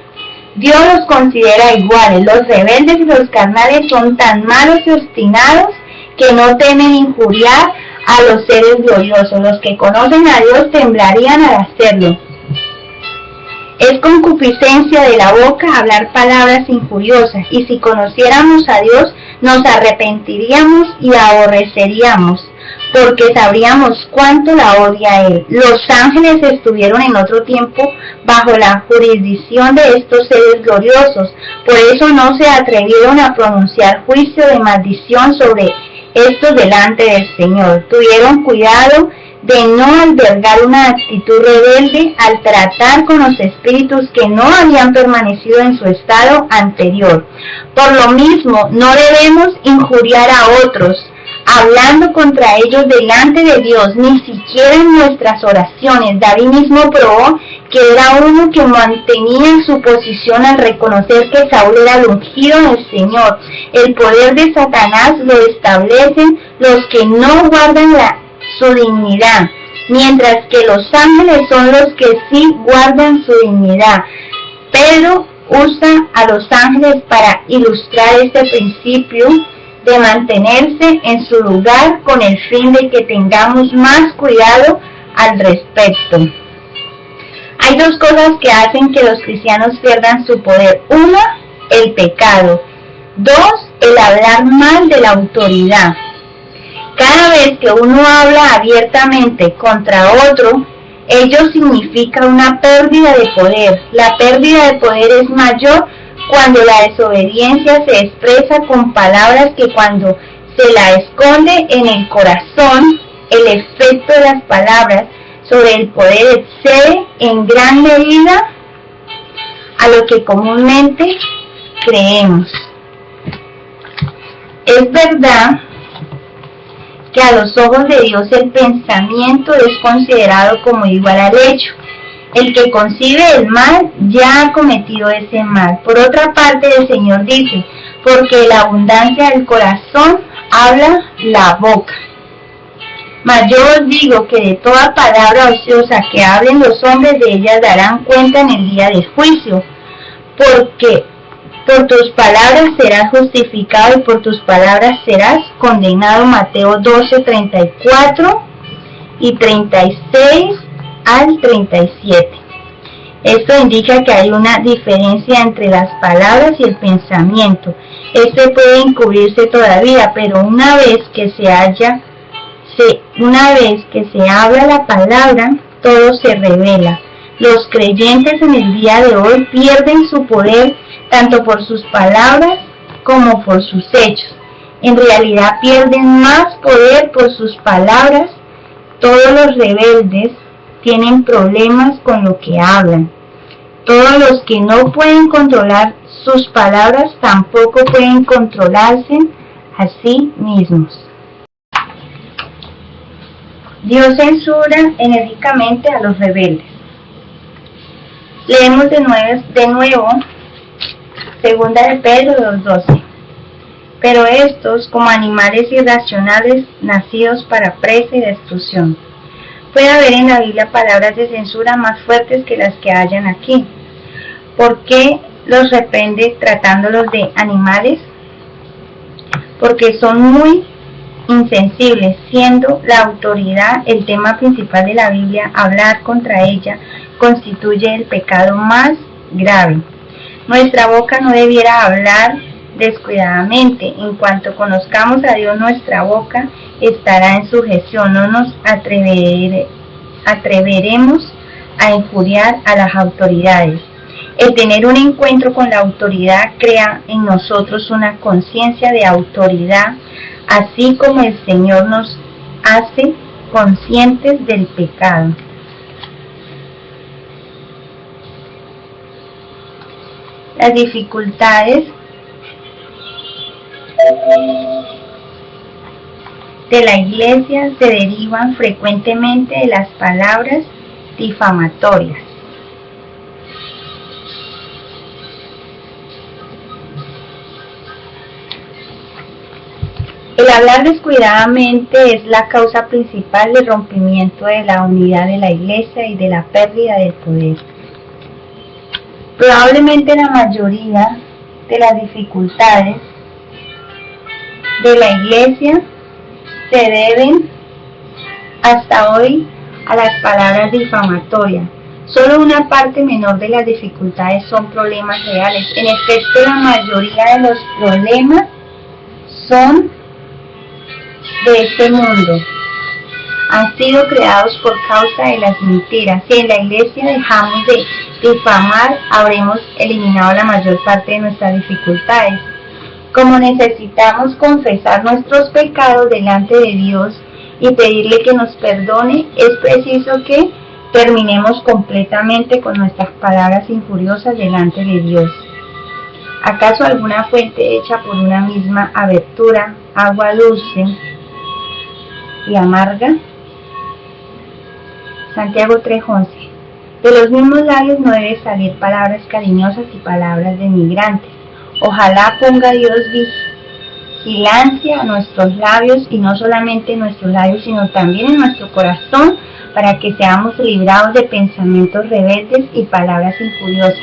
Dios los considera iguales. Los rebeldes y los carnales son tan malos y obstinados que no temen injuriar a los seres gloriosos. Los que conocen a Dios temblarían al hacerlo. Es concupiscencia de la boca hablar palabras injuriosas, y si conociéramos a Dios nos arrepentiríamos y aborreceríamos, porque sabríamos cuánto la odia a Él. Los ángeles estuvieron en otro tiempo bajo la jurisdicción de estos seres gloriosos, por eso no se atrevieron a pronunciar juicio de maldición sobre estos delante del Señor. Tuvieron cuidado de no albergar una actitud rebelde al tratar con los espíritus que no habían permanecido en su estado anterior. Por lo mismo, no debemos injuriar a otros, hablando contra ellos delante de Dios, ni siquiera en nuestras oraciones. David mismo probó que era uno que mantenía su posición al reconocer que Saúl era el ungido del Señor. El poder de Satanás lo establecen los que no guardan su dignidad, mientras que los ángeles son los que sí guardan su dignidad. Pedro usa a los ángeles para ilustrar este principio de mantenerse en su lugar con el fin de que tengamos más cuidado al respecto. Hay dos cosas que hacen que los cristianos pierdan su poder. Una, el pecado. Dos, el hablar mal de la autoridad. Cada vez que uno habla abiertamente contra otro, ello significa una pérdida de poder. La pérdida de poder es mayor cuando la desobediencia se expresa con palabras que cuando se la esconde en el corazón. El efecto de las palabras sobre el poder excede en gran medida a lo que comúnmente creemos. Es verdad que a los ojos de Dios el pensamiento es considerado como igual al hecho. El que concibe el mal ya ha cometido ese mal. Por otra parte, el Señor dice, porque la abundancia del corazón habla la boca. Mas yo os digo que de toda palabra ociosa que hablen los hombres, de ellas darán cuenta en el día del juicio. Porque por tus palabras serás justificado y por tus palabras serás condenado. Mateo 12, 34 y 36 al 37. Esto indica que hay una diferencia entre las palabras y el pensamiento. Este puede encubrirse todavía, pero una vez que se habla la palabra, todo se revela. Los creyentes en el día de hoy pierden su poder tanto por sus palabras como por sus hechos. En realidad pierden más poder por sus palabras. Todos los rebeldes tienen problemas con lo que hablan. Todos los que no pueden controlar sus palabras tampoco pueden controlarse a sí mismos. Dios censura enérgicamente a los rebeldes. Leemos de nuevo Segunda de Pedro 2:12. Pero estos, como animales irracionales, nacidos para presa y destrucción. Puede haber en la Biblia palabras de censura más fuertes que las que hayan aquí. ¿Por qué los reprende tratándolos de animales? Porque son muy insensibles, siendo la autoridad el tema principal de la Biblia. Hablar contra ella constituye el pecado más grave. Nuestra boca no debiera hablar descuidadamente. En cuanto conozcamos a Dios, nuestra boca estará en sujeción. No nos atreveremos a injuriar a las autoridades. El tener un encuentro con la autoridad crea en nosotros una conciencia de autoridad, así como el Señor nos hace conscientes del pecado. Las dificultades de la iglesia se derivan frecuentemente de las palabras difamatorias. El hablar descuidadamente es la causa principal del rompimiento de la unidad de la iglesia y de la pérdida del poder. Probablemente la mayoría de las dificultades de la iglesia se deben hasta hoy a las palabras difamatorias. Solo una parte menor de las dificultades son problemas reales. En efecto, la mayoría de los problemas son de este mundo. Han sido creados por causa de las mentiras. Si en la iglesia dejamos de difamar, habremos eliminado la mayor parte de nuestras dificultades. Como necesitamos confesar nuestros pecados delante de Dios y pedirle que nos perdone, es preciso que terminemos completamente con nuestras palabras injuriosas delante de Dios. ¿Acaso alguna fuente hecha por una misma abertura, agua dulce y amarga? Santiago 3:11. De los mismos labios no debe salir palabras cariñosas y palabras denigrantes. Ojalá ponga Dios vigilancia a nuestros labios, y no solamente en nuestros labios, sino también en nuestro corazón, para que seamos librados de pensamientos rebeldes y palabras injuriosas.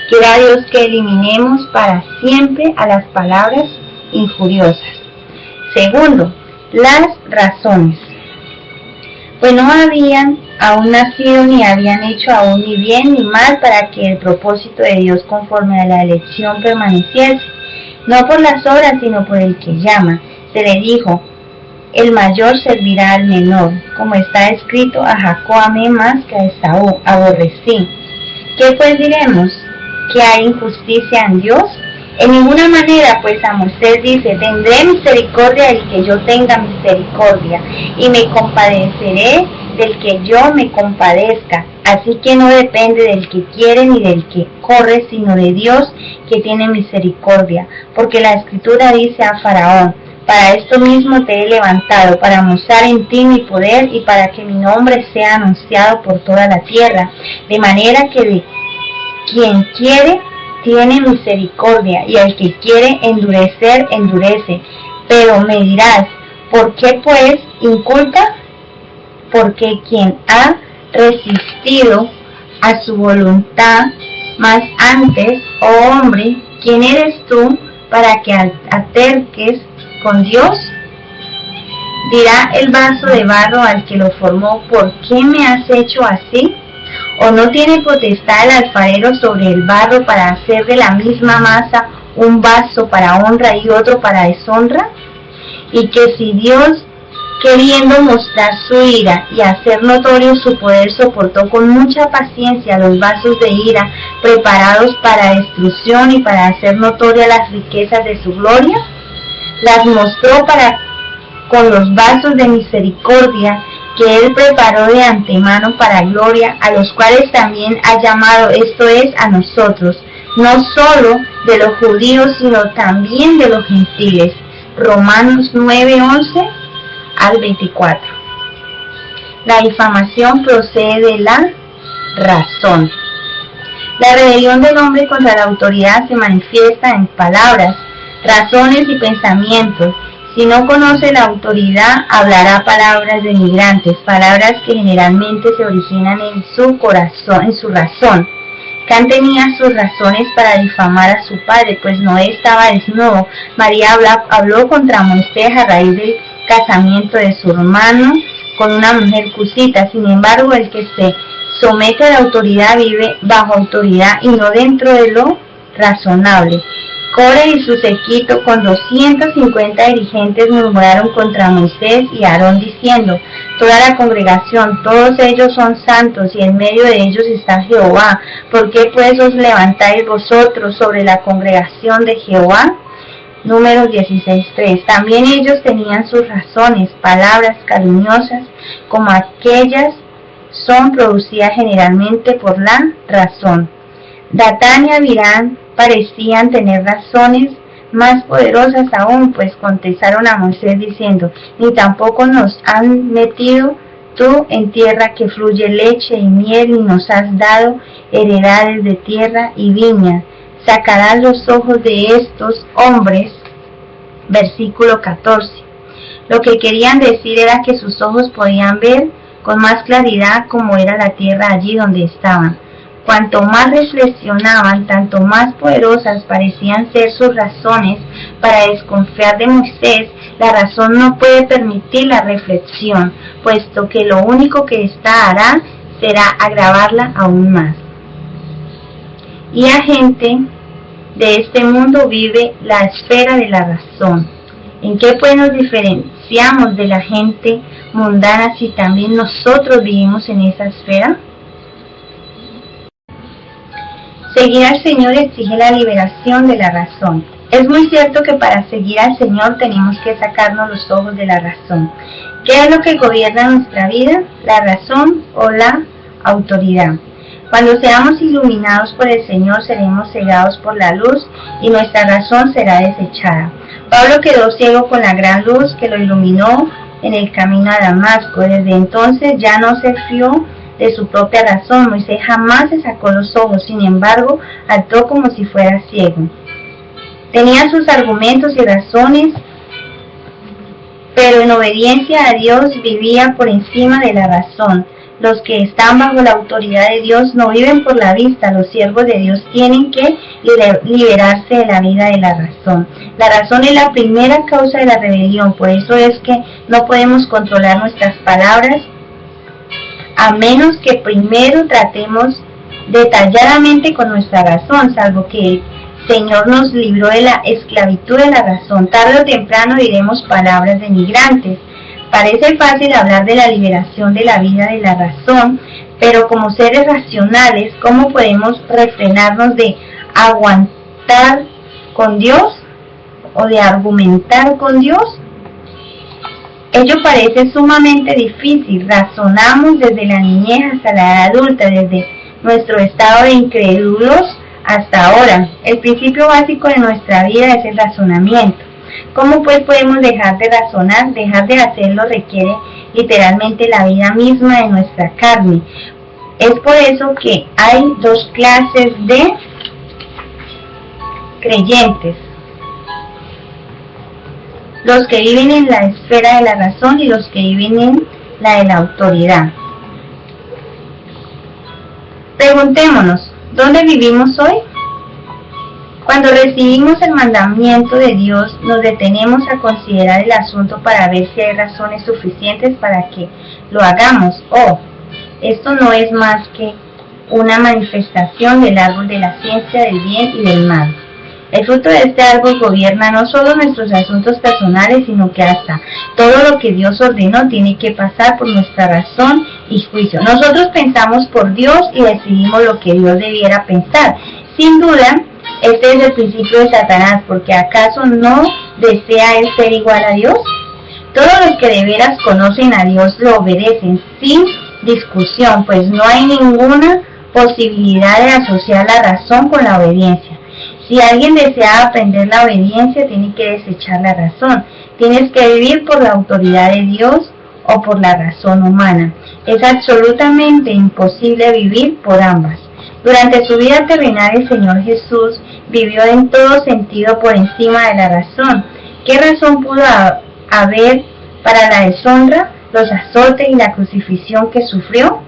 Quiera Dios que eliminemos para siempre a las palabras injuriosas. Segundo, las razones. Pues no habían aún nacido ni habían hecho aún ni bien ni mal para que el propósito de Dios conforme a la elección permaneciese, no por las obras sino por el que llama. Se le dijo: el mayor servirá al menor, como está escrito: a Jacob amé más que a Esaú aborrecí. ¿Qué pues diremos? ¿Que hay injusticia en Dios? En ninguna manera, pues a Moisés dice: tendré misericordia del que yo tenga misericordia, y me compadeceré del que yo me compadezca. Así que no depende del que quiere ni del que corre, sino de Dios, que tiene misericordia. Porque la Escritura dice a Faraón: para esto mismo te he levantado, para mostrar en ti mi poder y para que mi nombre sea anunciado por toda la tierra. De manera que de quien quiere tiene misericordia, y al que quiere endurecer, endurece. Pero me dirás: ¿por qué pues inculpa? Porque quien ha resistido a su voluntad, más antes, oh hombre, ¿quién eres tú para que aterques con Dios? Dirá el vaso de barro al que lo formó: ¿por qué me has hecho así? ¿O no tiene potestad el alfarero sobre el barro para hacer de la misma masa un vaso para honra y otro para deshonra? Y que si Dios, queriendo mostrar su ira y hacer notorio su poder, soportó con mucha paciencia los vasos de ira preparados para destrucción y para hacer notorias las riquezas de su gloria, las mostró con los vasos de misericordia que él preparó de antemano para gloria, a los cuales también ha llamado, esto es, a nosotros, no solo de los judíos, sino también de los gentiles. Romanos 9:11 al 24. La difamación procede de la razón. La rebelión del hombre contra la autoridad se manifiesta en palabras, razones y pensamientos. Si no conoce la autoridad, hablará palabras denigrantes, palabras que generalmente se originan en su corazón, en su razón. Can tenía sus razones para difamar a su padre, pues Noé estaba desnudo. María habló contra Moisés a raíz del casamiento de su hermano con una mujer cusita. Sin embargo, el que se somete a la autoridad vive bajo autoridad y no dentro de lo razonable. Core y su séquito con 250 dirigentes murmuraron contra Moisés y Aarón diciendo: toda la congregación, todos ellos son santos y en medio de ellos está Jehová. ¿Por qué pues os levantáis vosotros sobre la congregación de Jehová? Números 16:3. También ellos tenían sus razones, palabras cariñosas como aquellas son producidas generalmente por la razón. Datán y Abirán parecían tener razones más poderosas aún, pues contestaron a Moisés diciendo: ni tampoco nos han metido tú en tierra que fluye leche y miel, y nos has dado heredades de tierra y viña. Sacarás los ojos de estos hombres. Versículo 14. Lo que querían decir era que sus ojos podían ver con más claridad cómo era la tierra allí donde estaban. Cuanto más reflexionaban, tanto más poderosas parecían ser sus razones para desconfiar de Moisés. La razón no puede permitir la reflexión, puesto que lo único que ésta hará será agravarla aún más. Y la gente de este mundo vive la esfera de la razón. ¿En qué pues nos diferenciamos de la gente mundana si también nosotros vivimos en esa esfera? Seguir al Señor exige la liberación de la razón. Es muy cierto que para seguir al Señor tenemos que sacarnos los ojos de la razón. ¿Qué es lo que gobierna nuestra vida? ¿La razón o la autoridad? Cuando seamos iluminados por el Señor, seremos cegados por la luz y nuestra razón será desechada. Pablo quedó ciego con la gran luz que lo iluminó en el camino a Damasco. Desde entonces ya no se fió de su propia razón. Moisés jamás se sacó los ojos, sin embargo, actuó como si fuera ciego. Tenía sus argumentos y razones, pero en obediencia a Dios vivía por encima de la razón. Los que están bajo la autoridad de Dios no viven por la vista. Los siervos de Dios tienen que liberarse de la vida de la razón. La razón es la primera causa de la rebelión. Por eso es que no podemos controlar nuestras palabras a menos que primero tratemos detalladamente con nuestra razón, salvo que el Señor nos libró de la esclavitud de la razón. Tarde o temprano diremos palabras denigrantes. Parece fácil hablar de la liberación de la vida de la razón, pero como seres racionales, ¿cómo podemos refrenarnos de aguantar con Dios o de argumentar con Dios? Ello parece sumamente difícil. Razonamos desde la niñez hasta la edad adulta, desde nuestro estado de incrédulos hasta ahora. El principio básico de nuestra vida es el razonamiento. ¿Cómo pues podemos dejar de razonar? Dejar de hacerlo requiere literalmente la vida misma de nuestra carne. Es por eso que hay dos clases de creyentes: los que viven en la esfera de la razón y los que viven en la de la autoridad. Preguntémonos, ¿dónde vivimos hoy? Cuando recibimos el mandamiento de Dios, nos detenemos a considerar el asunto para ver si hay razones suficientes para que lo hagamos. Esto no es más que una manifestación del árbol de la ciencia del bien y del mal. El fruto de este árbol gobierna no solo nuestros asuntos personales, sino que hasta todo lo que Dios ordenó tiene que pasar por nuestra razón y juicio. Nosotros pensamos por Dios y decidimos lo que Dios debiera pensar. Sin duda, este es el principio de Satanás, porque ¿acaso no desea él ser igual a Dios? Todos los que de veras conocen a Dios lo obedecen sin discusión, pues no hay ninguna posibilidad de asociar la razón con la obediencia. Si alguien desea aprender la obediencia, tiene que desechar la razón. Tienes que vivir por la autoridad de Dios o por la razón humana. Es absolutamente imposible vivir por ambas. Durante su vida terrenal, el Señor Jesús vivió en todo sentido por encima de la razón. ¿Qué razón pudo haber para la deshonra, los azotes y la crucifixión que sufrió?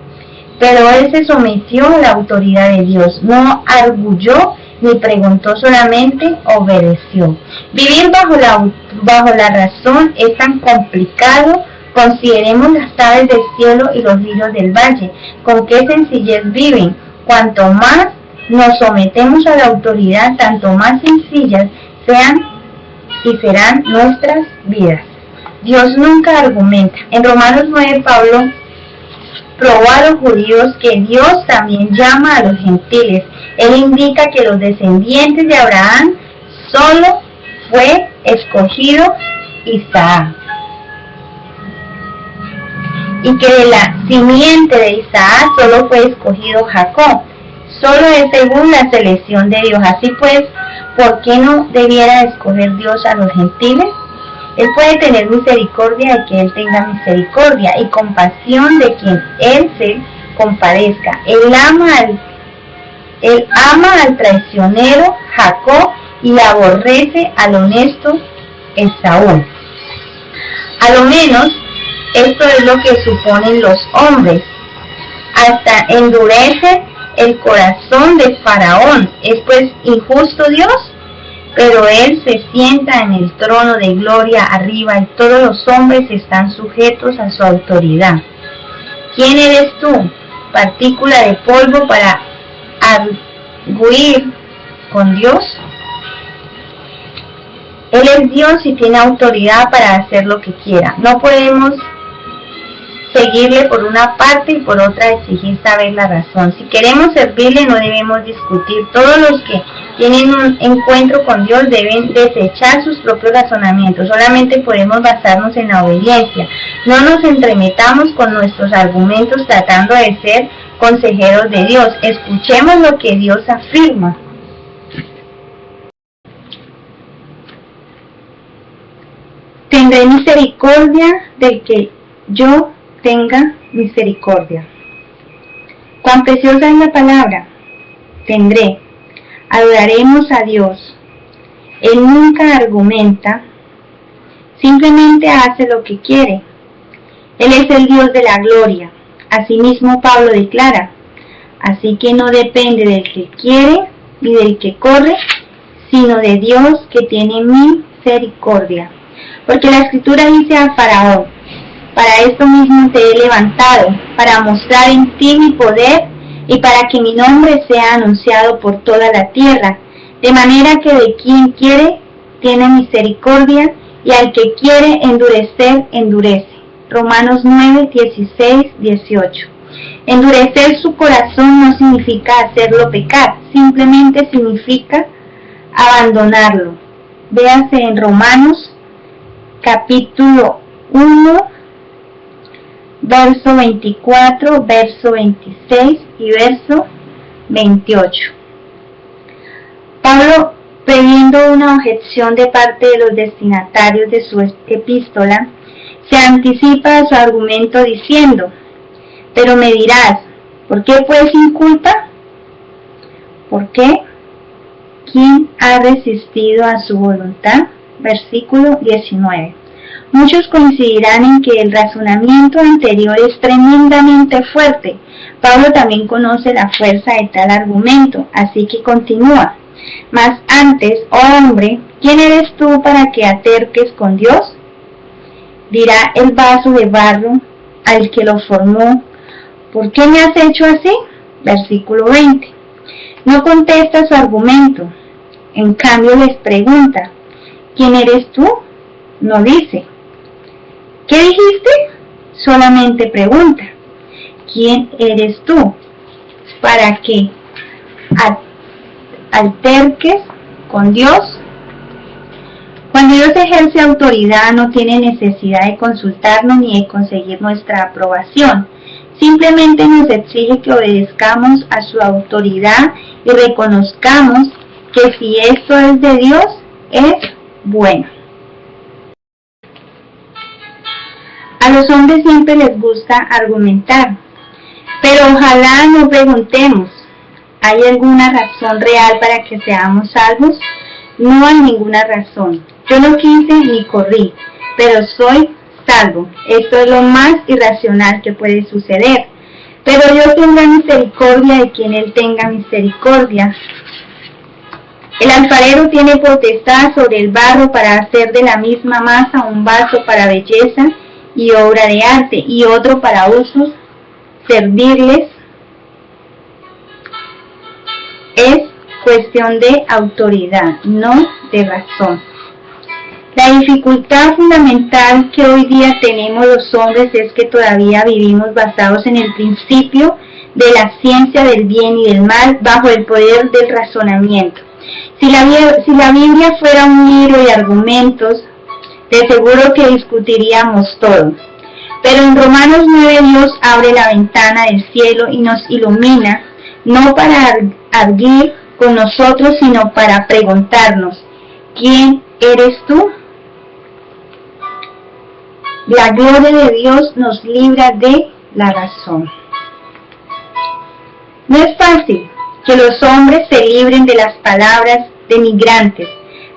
Pero Él se sometió a la autoridad de Dios, no arguyó ni preguntó, solamente obedeció. Vivir bajo la razón es tan complicado. Consideremos las aves del cielo y los lirios del valle. ¿Con qué sencillez viven? Cuanto más nos sometemos a la autoridad, tanto más sencillas sean y serán nuestras vidas. Dios nunca argumenta. En Romanos 9, Pablo probó a los judíos que Dios también llama a los gentiles. Él indica que los descendientes de Abraham solo fue escogido Isaac, y que de la simiente de Isaac solo fue escogido Jacob. Solo es según la selección de Dios. Así pues, ¿por qué no debiera escoger Dios a los gentiles? Él puede tener misericordia de quien Él tenga misericordia y compasión de quien Él se compadezca. Él ama al traicionero Jacob y aborrece al honesto Esaú. A lo menos, esto es lo que suponen los hombres. Hasta endurece el corazón de Faraón. ¿Es pues injusto Dios? Pero Él se sienta en el trono de gloria arriba y todos los hombres están sujetos a su autoridad. ¿Quién eres tú, partícula de polvo, para arguir con Dios? Él es Dios y tiene autoridad para hacer lo que quiera. No podemos seguirle por una parte y por otra exigir saber la razón. Si queremos servirle, no debemos discutir. Todos los que tienen un encuentro con Dios deben desechar sus propios razonamientos. Solamente podemos basarnos en la obediencia. No nos entremetamos con nuestros argumentos tratando de ser consejeros de Dios. Escuchemos lo que Dios afirma. Tendré misericordia del que yo tenga misericordia. Cuán preciosa es la palabra. Tendré. Adoraremos a Dios. Él nunca argumenta, simplemente hace lo que quiere. Él es el Dios de la gloria. Asimismo Pablo declara, así que no depende del que quiere ni del que corre, sino de Dios que tiene misericordia. Porque la Escritura dice a Faraón, para esto mismo te he levantado, para mostrar en ti mi poder y para que mi nombre sea anunciado por toda la tierra, de manera que de quien quiere tiene misericordia y al que quiere endurecer, endurece. Romanos 9, 16, 18. Endurecer su corazón no significa hacerlo pecar, simplemente significa abandonarlo. Véase en Romanos capítulo 1, verso 24, verso 26 y verso 28. Pablo, previendo una objeción de parte de los destinatarios de su epístola, se anticipa a su argumento diciendo, pero me dirás, ¿por qué pues sin culpa? ¿Por qué? ¿Quién ha resistido a su voluntad? Versículo 19. Muchos coincidirán en que el razonamiento anterior es tremendamente fuerte. Pablo también conoce la fuerza de tal argumento, así que continúa. Mas antes, oh hombre, ¿quién eres tú para que aterques con Dios? Dirá el vaso de barro al que lo formó, ¿por qué me has hecho así? Versículo 20. No contesta su argumento, en cambio les pregunta, ¿quién eres tú? No dice. ¿Qué dijiste? Solamente pregunta, ¿quién eres tú? Para que alterques con Dios. Cuando Dios ejerce autoridad no tiene necesidad de consultarnos ni de conseguir nuestra aprobación. Simplemente nos exige que obedezcamos a su autoridad y reconozcamos que si esto es de Dios, es bueno. A los hombres siempre les gusta argumentar, pero ojalá no preguntemos, ¿hay alguna razón real para que seamos salvos? No hay ninguna razón. Yo no quise ni corrí, pero soy salvo. Esto es lo más irracional que puede suceder. Pero Dios tendrá misericordia de quien Él tenga misericordia. El alfarero tiene potestad sobre el barro para hacer de la misma masa un vaso para belleza y obra de arte, y otro para usos serviles. Es cuestión de autoridad, no de razón. La dificultad fundamental que hoy día tenemos los hombres es que todavía vivimos basados en el principio de la ciencia del bien y del mal bajo el poder del razonamiento. Si la Biblia fuera un libro de argumentos, de seguro que discutiríamos todo. Pero en Romanos 9 Dios abre la ventana del cielo y nos ilumina, no para arguir con nosotros, sino para preguntarnos, ¿quién eres tú? La gloria de Dios nos libra de la razón. No es fácil que los hombres se libren de las palabras denigrantes.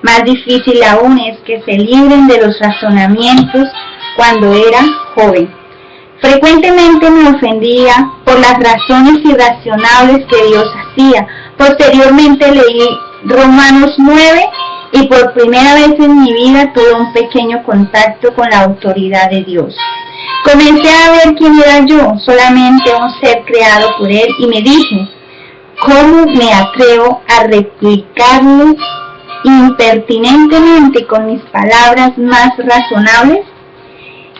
Más difícil aún es que se libren de los razonamientos cuando era joven. Frecuentemente me ofendía por las razones irracionables que Dios hacía. Posteriormente leí Romanos 9 y por primera vez en mi vida tuve un pequeño contacto con la autoridad de Dios. Comencé a ver quién era yo, solamente un ser creado por Él, y me dije, ¿cómo me atrevo a replicarle impertinentemente con mis palabras más razonables?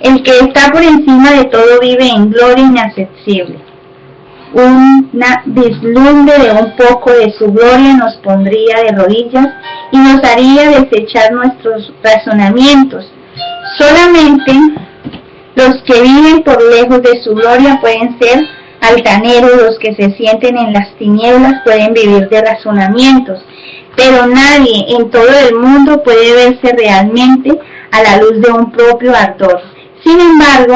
El que está por encima de todo vive en gloria inaccesible. Un vislumbre de un poco de su gloria nos pondría de rodillas y nos haría desechar nuestros razonamientos. Solamente los que viven por lejos de su gloria pueden ser altaneros, los que se sienten en las tinieblas pueden vivir de razonamientos, pero nadie en todo el mundo puede verse realmente a la luz de un propio ardor. Sin embargo,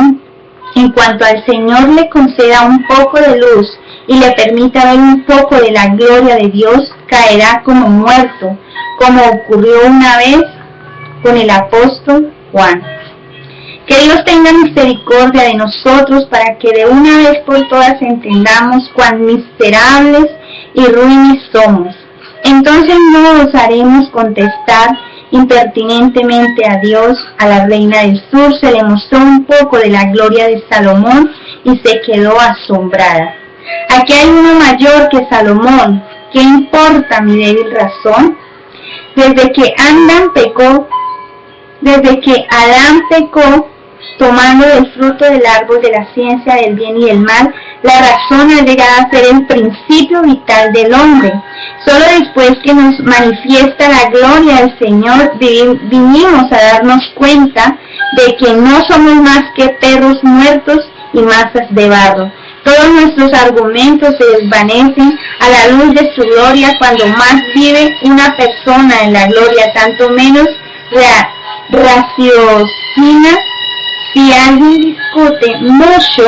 en cuanto al Señor le conceda un poco de luz y le permita ver un poco de la gloria de Dios, caerá como muerto, como ocurrió una vez con el apóstol Juan. Que Dios tenga misericordia de nosotros para que de una vez por todas entendamos cuán miserables y ruines somos. Entonces no osaremos contestar impertinentemente a Dios. A la reina del sur se le mostró un poco de la gloria de Salomón y se quedó asombrada. Aquí hay uno mayor que Salomón. ¿Qué importa mi débil razón? Desde que Adán pecó, tomando del fruto del árbol de la ciencia del bien y del mal, la razón ha llegado a ser el principio vital del hombre. Solo después que nos manifiesta la gloria del Señor, vinimos a darnos cuenta de que no somos más que perros muertos y masas de barro. Todos nuestros argumentos se desvanecen a la luz de su gloria. Cuando más vive una persona en la gloria, tanto menos raciocina. Si alguien discute mucho,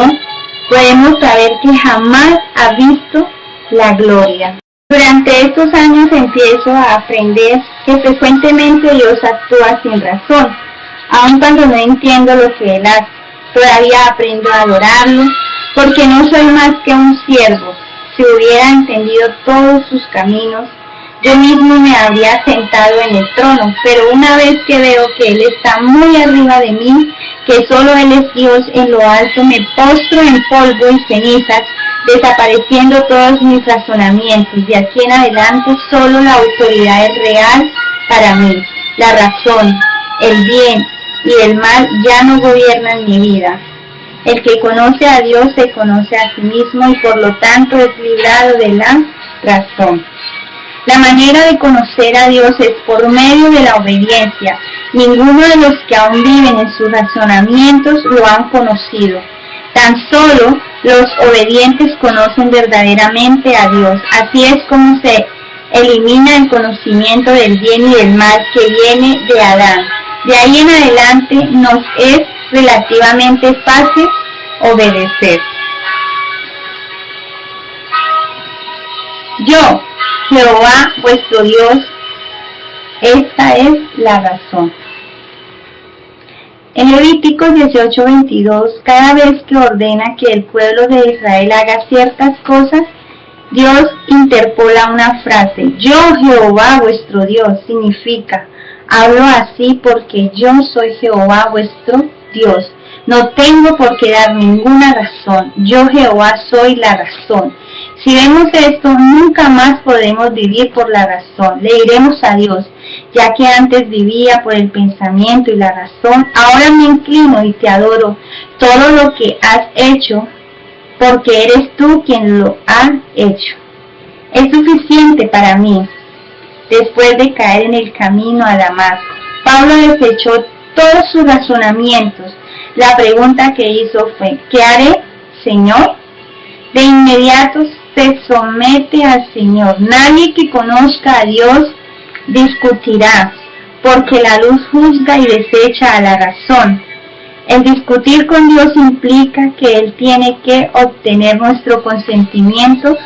podemos saber que jamás ha visto la gloria. Durante estos años empiezo a aprender que frecuentemente Dios actúa sin razón, aun cuando no entiendo lo que Él hace. Todavía aprendo a adorarlo, porque no soy más que un siervo. Si hubiera entendido todos sus caminos, yo mismo me habría sentado en el trono, pero una vez que veo que Él está muy arriba de mí, que solo Él es Dios en lo alto, me postro en polvo y cenizas, desapareciendo todos mis razonamientos. De aquí en adelante solo la autoridad es real para mí. La razón, el bien y el mal ya no gobiernan mi vida. El que conoce a Dios se conoce a sí mismo y por lo tanto es librado de la razón. La manera de conocer a Dios es por medio de la obediencia. Ninguno de los que aún viven en sus razonamientos lo han conocido. Tan solo los obedientes conocen verdaderamente a Dios. Así es como se elimina el conocimiento del bien y del mal que viene de Adán. De ahí en adelante nos es relativamente fácil obedecer. Yo, Jehová vuestro Dios, esta es la razón. En Levíticos 18:22, cada vez que ordena que el pueblo de Israel haga ciertas cosas, Dios interpola una frase. Yo, Jehová vuestro Dios, significa, hablo así porque yo soy Jehová vuestro Dios. No tengo por qué dar ninguna razón. Yo, Jehová, soy la razón. Si vemos esto, nunca más podremos vivir por la razón. Le diremos a Dios, ya que antes vivía por el pensamiento y la razón, ahora me inclino y te adoro. Todo lo que has hecho, porque eres tú quien lo ha hecho. Es suficiente para mí. Después de caer en el camino a Damasco, Pablo desechó todos sus razonamientos. La pregunta que hizo fue, ¿qué haré, Señor? De inmediato se somete al Señor. Nadie que conozca a Dios discutirá, porque la luz juzga y desecha a la razón. El discutir con Dios implica que Él tiene que obtener nuestro consentimiento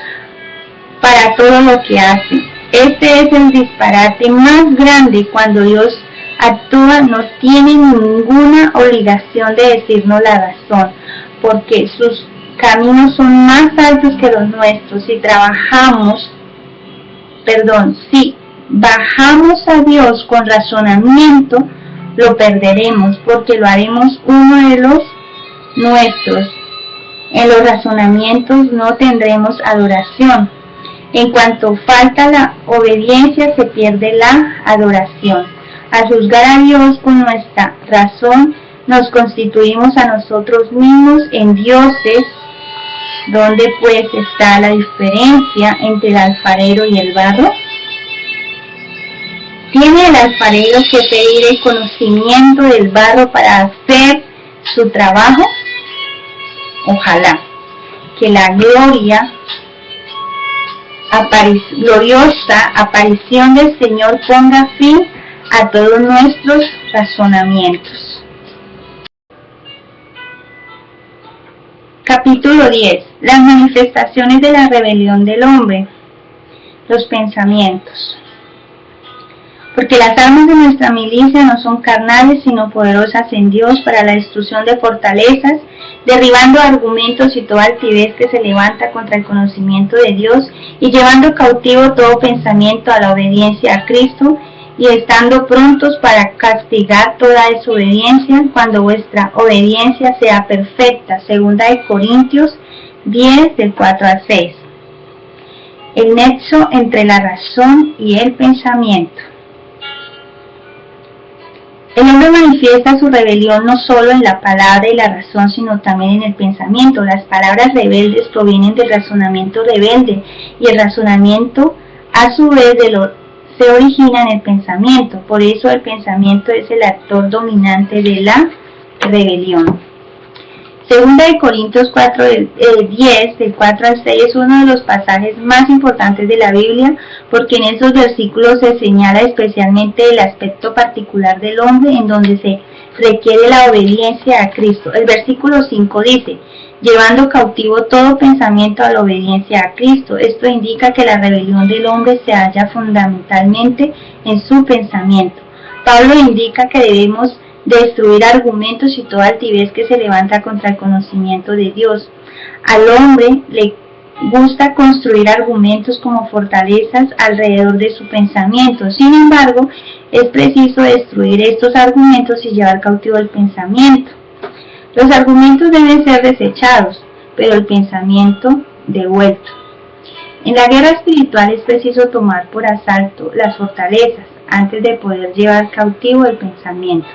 para todo lo que hace. Este es el disparate más grande. Cuando Dios actúa, no tiene ninguna obligación de decirnos la razón, porque sus caminos son más altos que los nuestros. Si bajamos a Dios con razonamiento, lo perderemos, porque lo haremos uno de los nuestros. En los razonamientos no tendremos adoración. En cuanto falta la obediencia, se pierde la adoración. Al juzgar a Dios con nuestra razón, nos constituimos a nosotros mismos en dioses ¿Dónde pues está la diferencia entre el alfarero y el barro? ¿Tiene el alfarero que pedir el conocimiento del barro para hacer su trabajo? Ojalá que la gloriosa aparición del Señor ponga fin a todos nuestros razonamientos. Capítulo 10. Las manifestaciones de la rebelión del hombre. Los pensamientos. Porque las armas de nuestra milicia no son carnales, sino poderosas en Dios para la destrucción de fortalezas, derribando argumentos y toda altivez que se levanta contra el conocimiento de Dios, y llevando cautivo todo pensamiento a la obediencia a Cristo, y estando prontos para castigar toda desobediencia cuando vuestra obediencia sea perfecta. 2 Corintios 10, del 4 al 6. El nexo entre la razón y el pensamiento. El hombre manifiesta su rebelión no solo en la palabra y la razón, sino también en el pensamiento. Las palabras rebeldes provienen del razonamiento rebelde, y el razonamiento, a su vez, se origina en el pensamiento. Por eso el pensamiento es el actor dominante de la rebelión. 2 Corintios 10, del 4 al 6, es uno de los pasajes más importantes de la Biblia, porque en esos versículos se señala especialmente el aspecto particular del hombre en donde se requiere la obediencia a Cristo. El versículo 5 dice: llevando cautivo todo pensamiento a la obediencia a Cristo. Esto indica que la rebelión del hombre se halla fundamentalmente en su pensamiento. Pablo indica que debemos destruir argumentos y toda altivez que se levanta contra el conocimiento de Dios. Al hombre le gusta construir argumentos como fortalezas alrededor de su pensamiento. Sin embargo, es preciso destruir estos argumentos y llevar cautivo el pensamiento. Los argumentos deben ser desechados, pero el pensamiento devuelto. En la guerra espiritual es preciso tomar por asalto las fortalezas antes de poder llevar cautivo el pensamiento.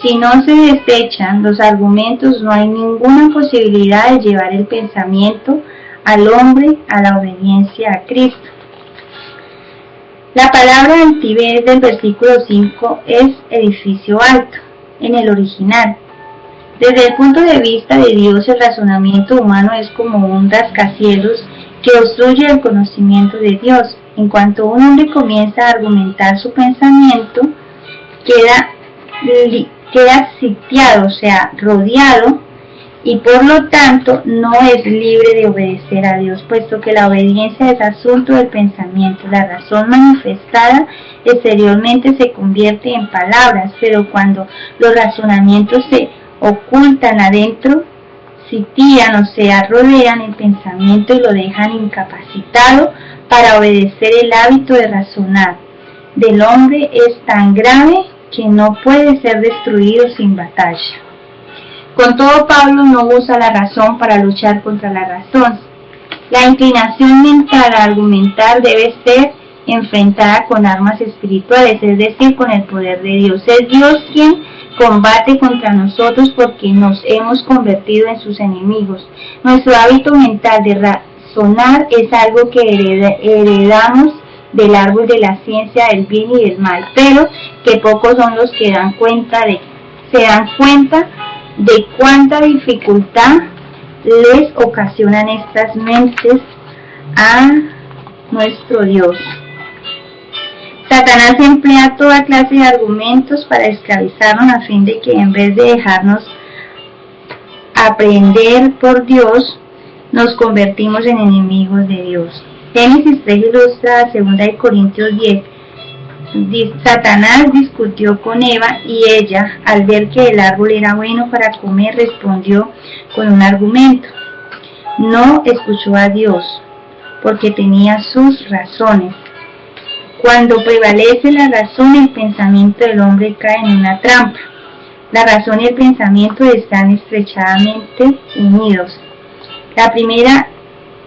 Si no se desechan los argumentos, no hay ninguna posibilidad de llevar el pensamiento al hombre a la obediencia a Cristo. La palabra altivez del versículo 5 es edificio alto en el original. Desde el punto de vista de Dios, el razonamiento humano es como un rascacielos que obstruye el conocimiento de Dios. En cuanto un hombre comienza a argumentar su pensamiento, queda sitiado, o sea, rodeado, y por lo tanto no es libre de obedecer a Dios, puesto que la obediencia es asunto del pensamiento. La razón manifestada exteriormente se convierte en palabras, pero cuando los razonamientos se ocultan adentro, sitian, o sea, rodean el pensamiento y lo dejan incapacitado para obedecer. El hábito de razonar del hombre es tan grave que no puede ser destruido sin batalla. Con todo, Pablo no usa la razón para luchar contra la razón. La inclinación mental a argumentar debe ser enfrentada con armas espirituales, es decir, con el poder de Dios. Es Dios quien combate contra nosotros porque nos hemos convertido en sus enemigos. Nuestro hábito mental de razonar es algo que heredamos del árbol de la ciencia del bien y del mal, pero que pocos son los que se dan cuenta de cuánta dificultad les ocasionan estas mentes a nuestro Dios. Satanás emplea toda clase de argumentos para esclavizarnos, a fin de que en vez de dejarnos aprender por Dios, nos convertimos en enemigos de Dios. Génesis 3 ilustra 2 Corintios 10. Satanás discutió con Eva y ella, al ver que el árbol era bueno para comer, respondió con un argumento. No escuchó a Dios, porque tenía sus razones. Cuando prevalece la razón, el pensamiento del hombre cae en una trampa. La razón y el pensamiento están estrechamente unidos. La primera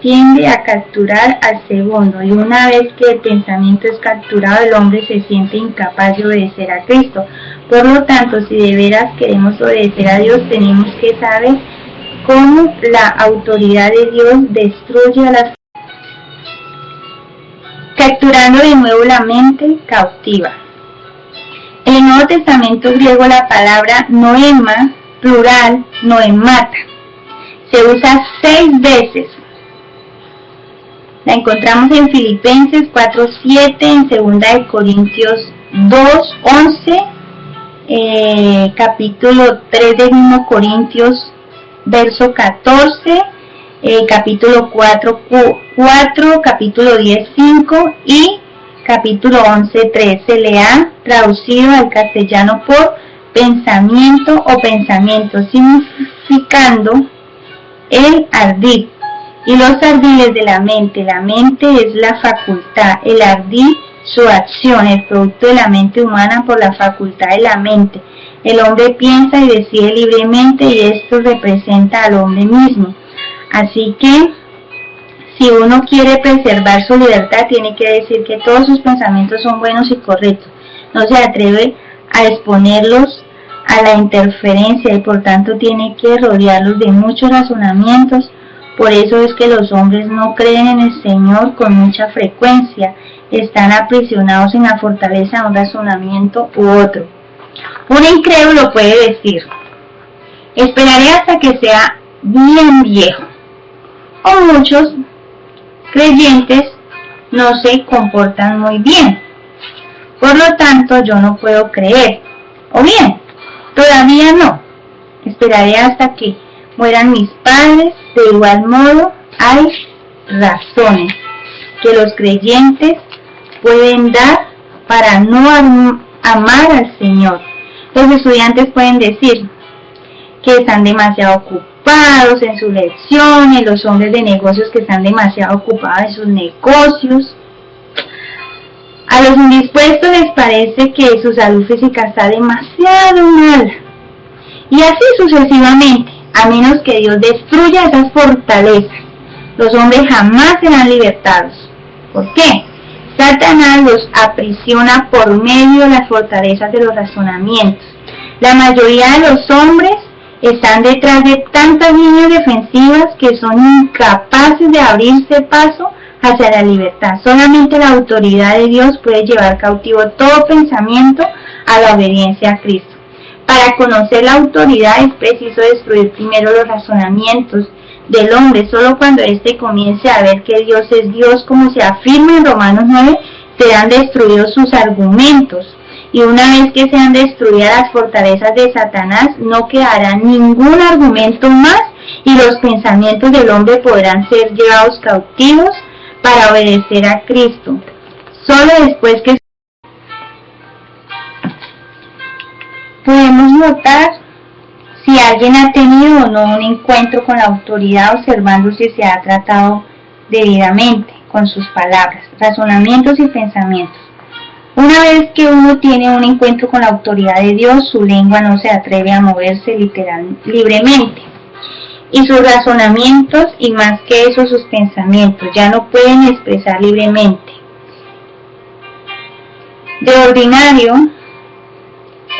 tiende a capturar al segundo, y una vez que el pensamiento es capturado, el hombre se siente incapaz de obedecer a Cristo. Por lo tanto, si de veras queremos obedecer a Dios, tenemos que saber cómo la autoridad de Dios destruye a las capturando de nuevo la mente cautiva. En el Nuevo Testamento griego la palabra noema, plural, noemata, se usa 6 veces. La encontramos en Filipenses 4:7, en 2 de Corintios 2:11, capítulo 3 de 1 Corintios, verso 14, capítulo 4, capítulo 10:5 y capítulo 11:3. Se le ha traducido al castellano por pensamiento o pensamiento, significando el ardid. Y los ardiles de la mente es la facultad, el ardid su acción, el producto de la mente humana por la facultad de la mente. El hombre piensa y decide libremente y esto representa al hombre mismo. Así que si uno quiere preservar su libertad, tiene que decir que todos sus pensamientos son buenos y correctos. No se atreve a exponerlos a la interferencia y por tanto tiene que rodearlos de muchos razonamientos. Por eso es que los hombres no creen en el Señor con mucha frecuencia. Están aprisionados en la fortaleza de un razonamiento u otro. Un incrédulo puede decir: esperaré hasta que sea bien viejo. O muchos creyentes no se comportan muy bien, por lo tanto yo no puedo creer. O bien, todavía no, esperaré hasta que mueran mis padres. De igual modo, hay razones que los creyentes pueden dar para no amar al Señor. Los estudiantes pueden decir que están demasiado ocupados en sus lecciones, los hombres de negocios que están demasiado ocupados en sus negocios. A los indispuestos les parece que su salud física está demasiado mal. Y así sucesivamente, a menos que Dios destruya esas fortalezas, los hombres jamás serán libertados. ¿Por qué? Satanás los aprisiona por medio de las fortalezas de los razonamientos. La mayoría de los hombres están detrás de tantas líneas defensivas que son incapaces de abrirse paso hacia la libertad. Solamente la autoridad de Dios puede llevar cautivo todo pensamiento a la obediencia a Cristo. Para conocer la autoridad es preciso destruir primero los razonamientos del hombre. Solo cuando éste comience a ver que Dios es Dios, como se afirma en Romanos 9, serán destruidos sus argumentos. Y una vez que sean destruidas las fortalezas de Satanás, no quedará ningún argumento más y los pensamientos del hombre podrán ser llevados cautivos para obedecer a Cristo. Solo después que podemos notar si alguien ha tenido o no un encuentro con la autoridad, observando si se ha tratado debidamente con sus palabras, razonamientos y pensamientos. Una vez que uno tiene un encuentro con la autoridad de Dios, su lengua no se atreve a moverse libremente. Y sus razonamientos, y más que eso sus pensamientos, ya no pueden expresar libremente. De ordinario,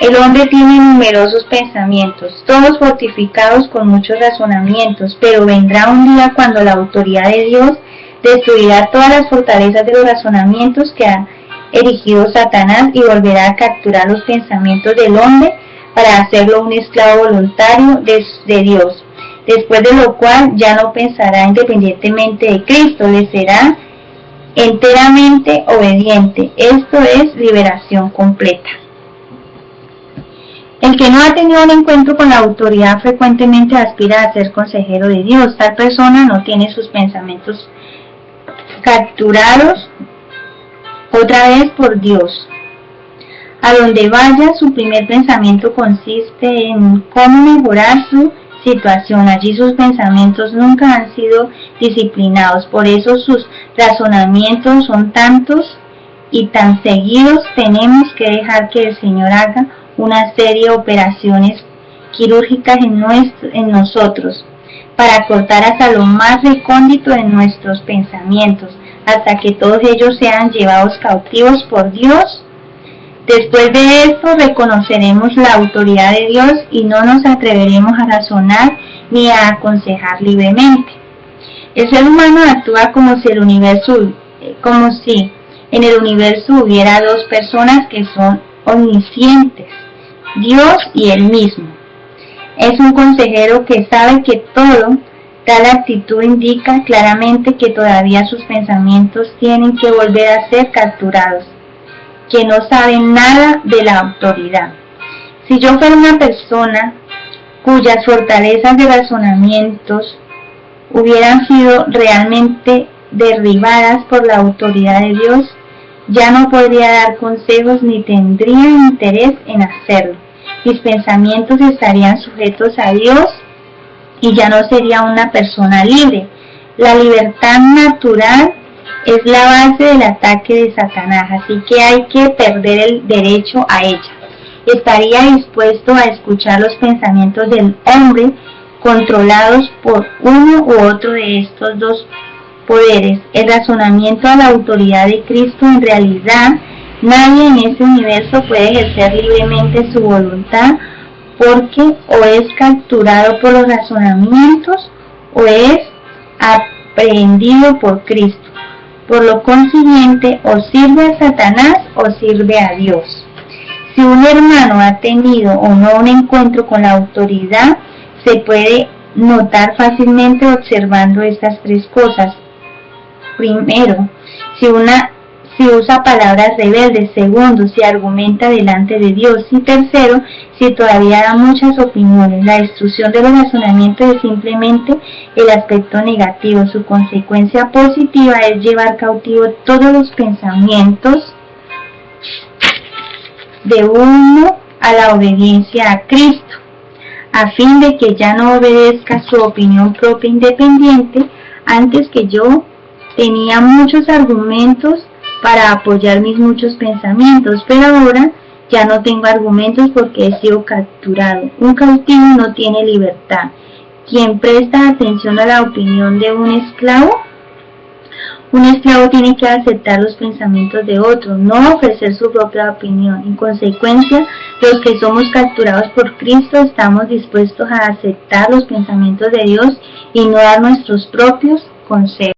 el hombre tiene numerosos pensamientos, todos fortificados con muchos razonamientos, pero vendrá un día cuando la autoridad de Dios destruirá todas las fortalezas de los razonamientos que ha erigido Satanás y volverá a capturar los pensamientos del hombre para hacerlo un esclavo voluntario de Dios, después de lo cual ya no pensará independientemente de Cristo, le será enteramente obediente. Esto es liberación completa. El que no ha tenido un encuentro con la autoridad frecuentemente aspira a ser consejero de Dios. Tal persona no tiene sus pensamientos capturados otra vez por Dios. A donde vaya, su primer pensamiento consiste en cómo mejorar su situación. Allí sus pensamientos nunca han sido disciplinados. Por eso sus razonamientos son tantos y tan seguidos. Tenemos que dejar que el Señor haga una serie de operaciones quirúrgicas en nosotros para cortar hasta lo más recóndito de nuestros pensamientos, hasta que todos ellos sean llevados cautivos por Dios. Después de esto reconoceremos la autoridad de Dios y no nos atreveremos a razonar ni a aconsejar libremente. El ser humano actúa como si en el universo hubiera dos personas que son omniscientes, Dios y él mismo. Es un consejero que sabe que todo. Tal actitud indica claramente que todavía sus pensamientos tienen que volver a ser capturados, que no saben nada de la autoridad. Si yo fuera una persona cuyas fortalezas de razonamientos hubieran sido realmente derribadas por la autoridad de Dios, ya no podría dar consejos ni tendría interés en hacerlo. Mis pensamientos estarían sujetos a Dios y ya no sería una persona libre. La libertad natural es la base del ataque de Satanás, así que hay que perder el derecho a ella. Estaría dispuesto a escuchar los pensamientos del hombre controlados por uno u otro de estos dos poderes. El razonamiento a la autoridad de Cristo, en realidad, nadie en este universo puede ejercer libremente su voluntad, porque o es capturado por los razonamientos o es aprehendido por Cristo. Por lo consiguiente, o sirve a Satanás o sirve a Dios. Si un hermano ha tenido o no un encuentro con la autoridad, se puede notar fácilmente observando estas tres cosas. Primero, si usa palabras rebeldes. Segundo, si argumenta delante de Dios. Y tercero, si todavía da muchas opiniones. La destrucción de los razonamientos es simplemente el aspecto negativo. Su consecuencia positiva es llevar cautivo todos los pensamientos de uno a la obediencia a Cristo, a fin de que ya no obedezca su opinión propia independiente. Antes que yo tenía muchos argumentos para apoyar mis muchos pensamientos, pero ahora ya no tengo argumentos porque he sido capturado. Un cautivo no tiene libertad. Quien presta atención a la opinión de un esclavo tiene que aceptar los pensamientos de otro, no ofrecer su propia opinión. En consecuencia, los que somos capturados por Cristo estamos dispuestos a aceptar los pensamientos de Dios y no dar nuestros propios consejos.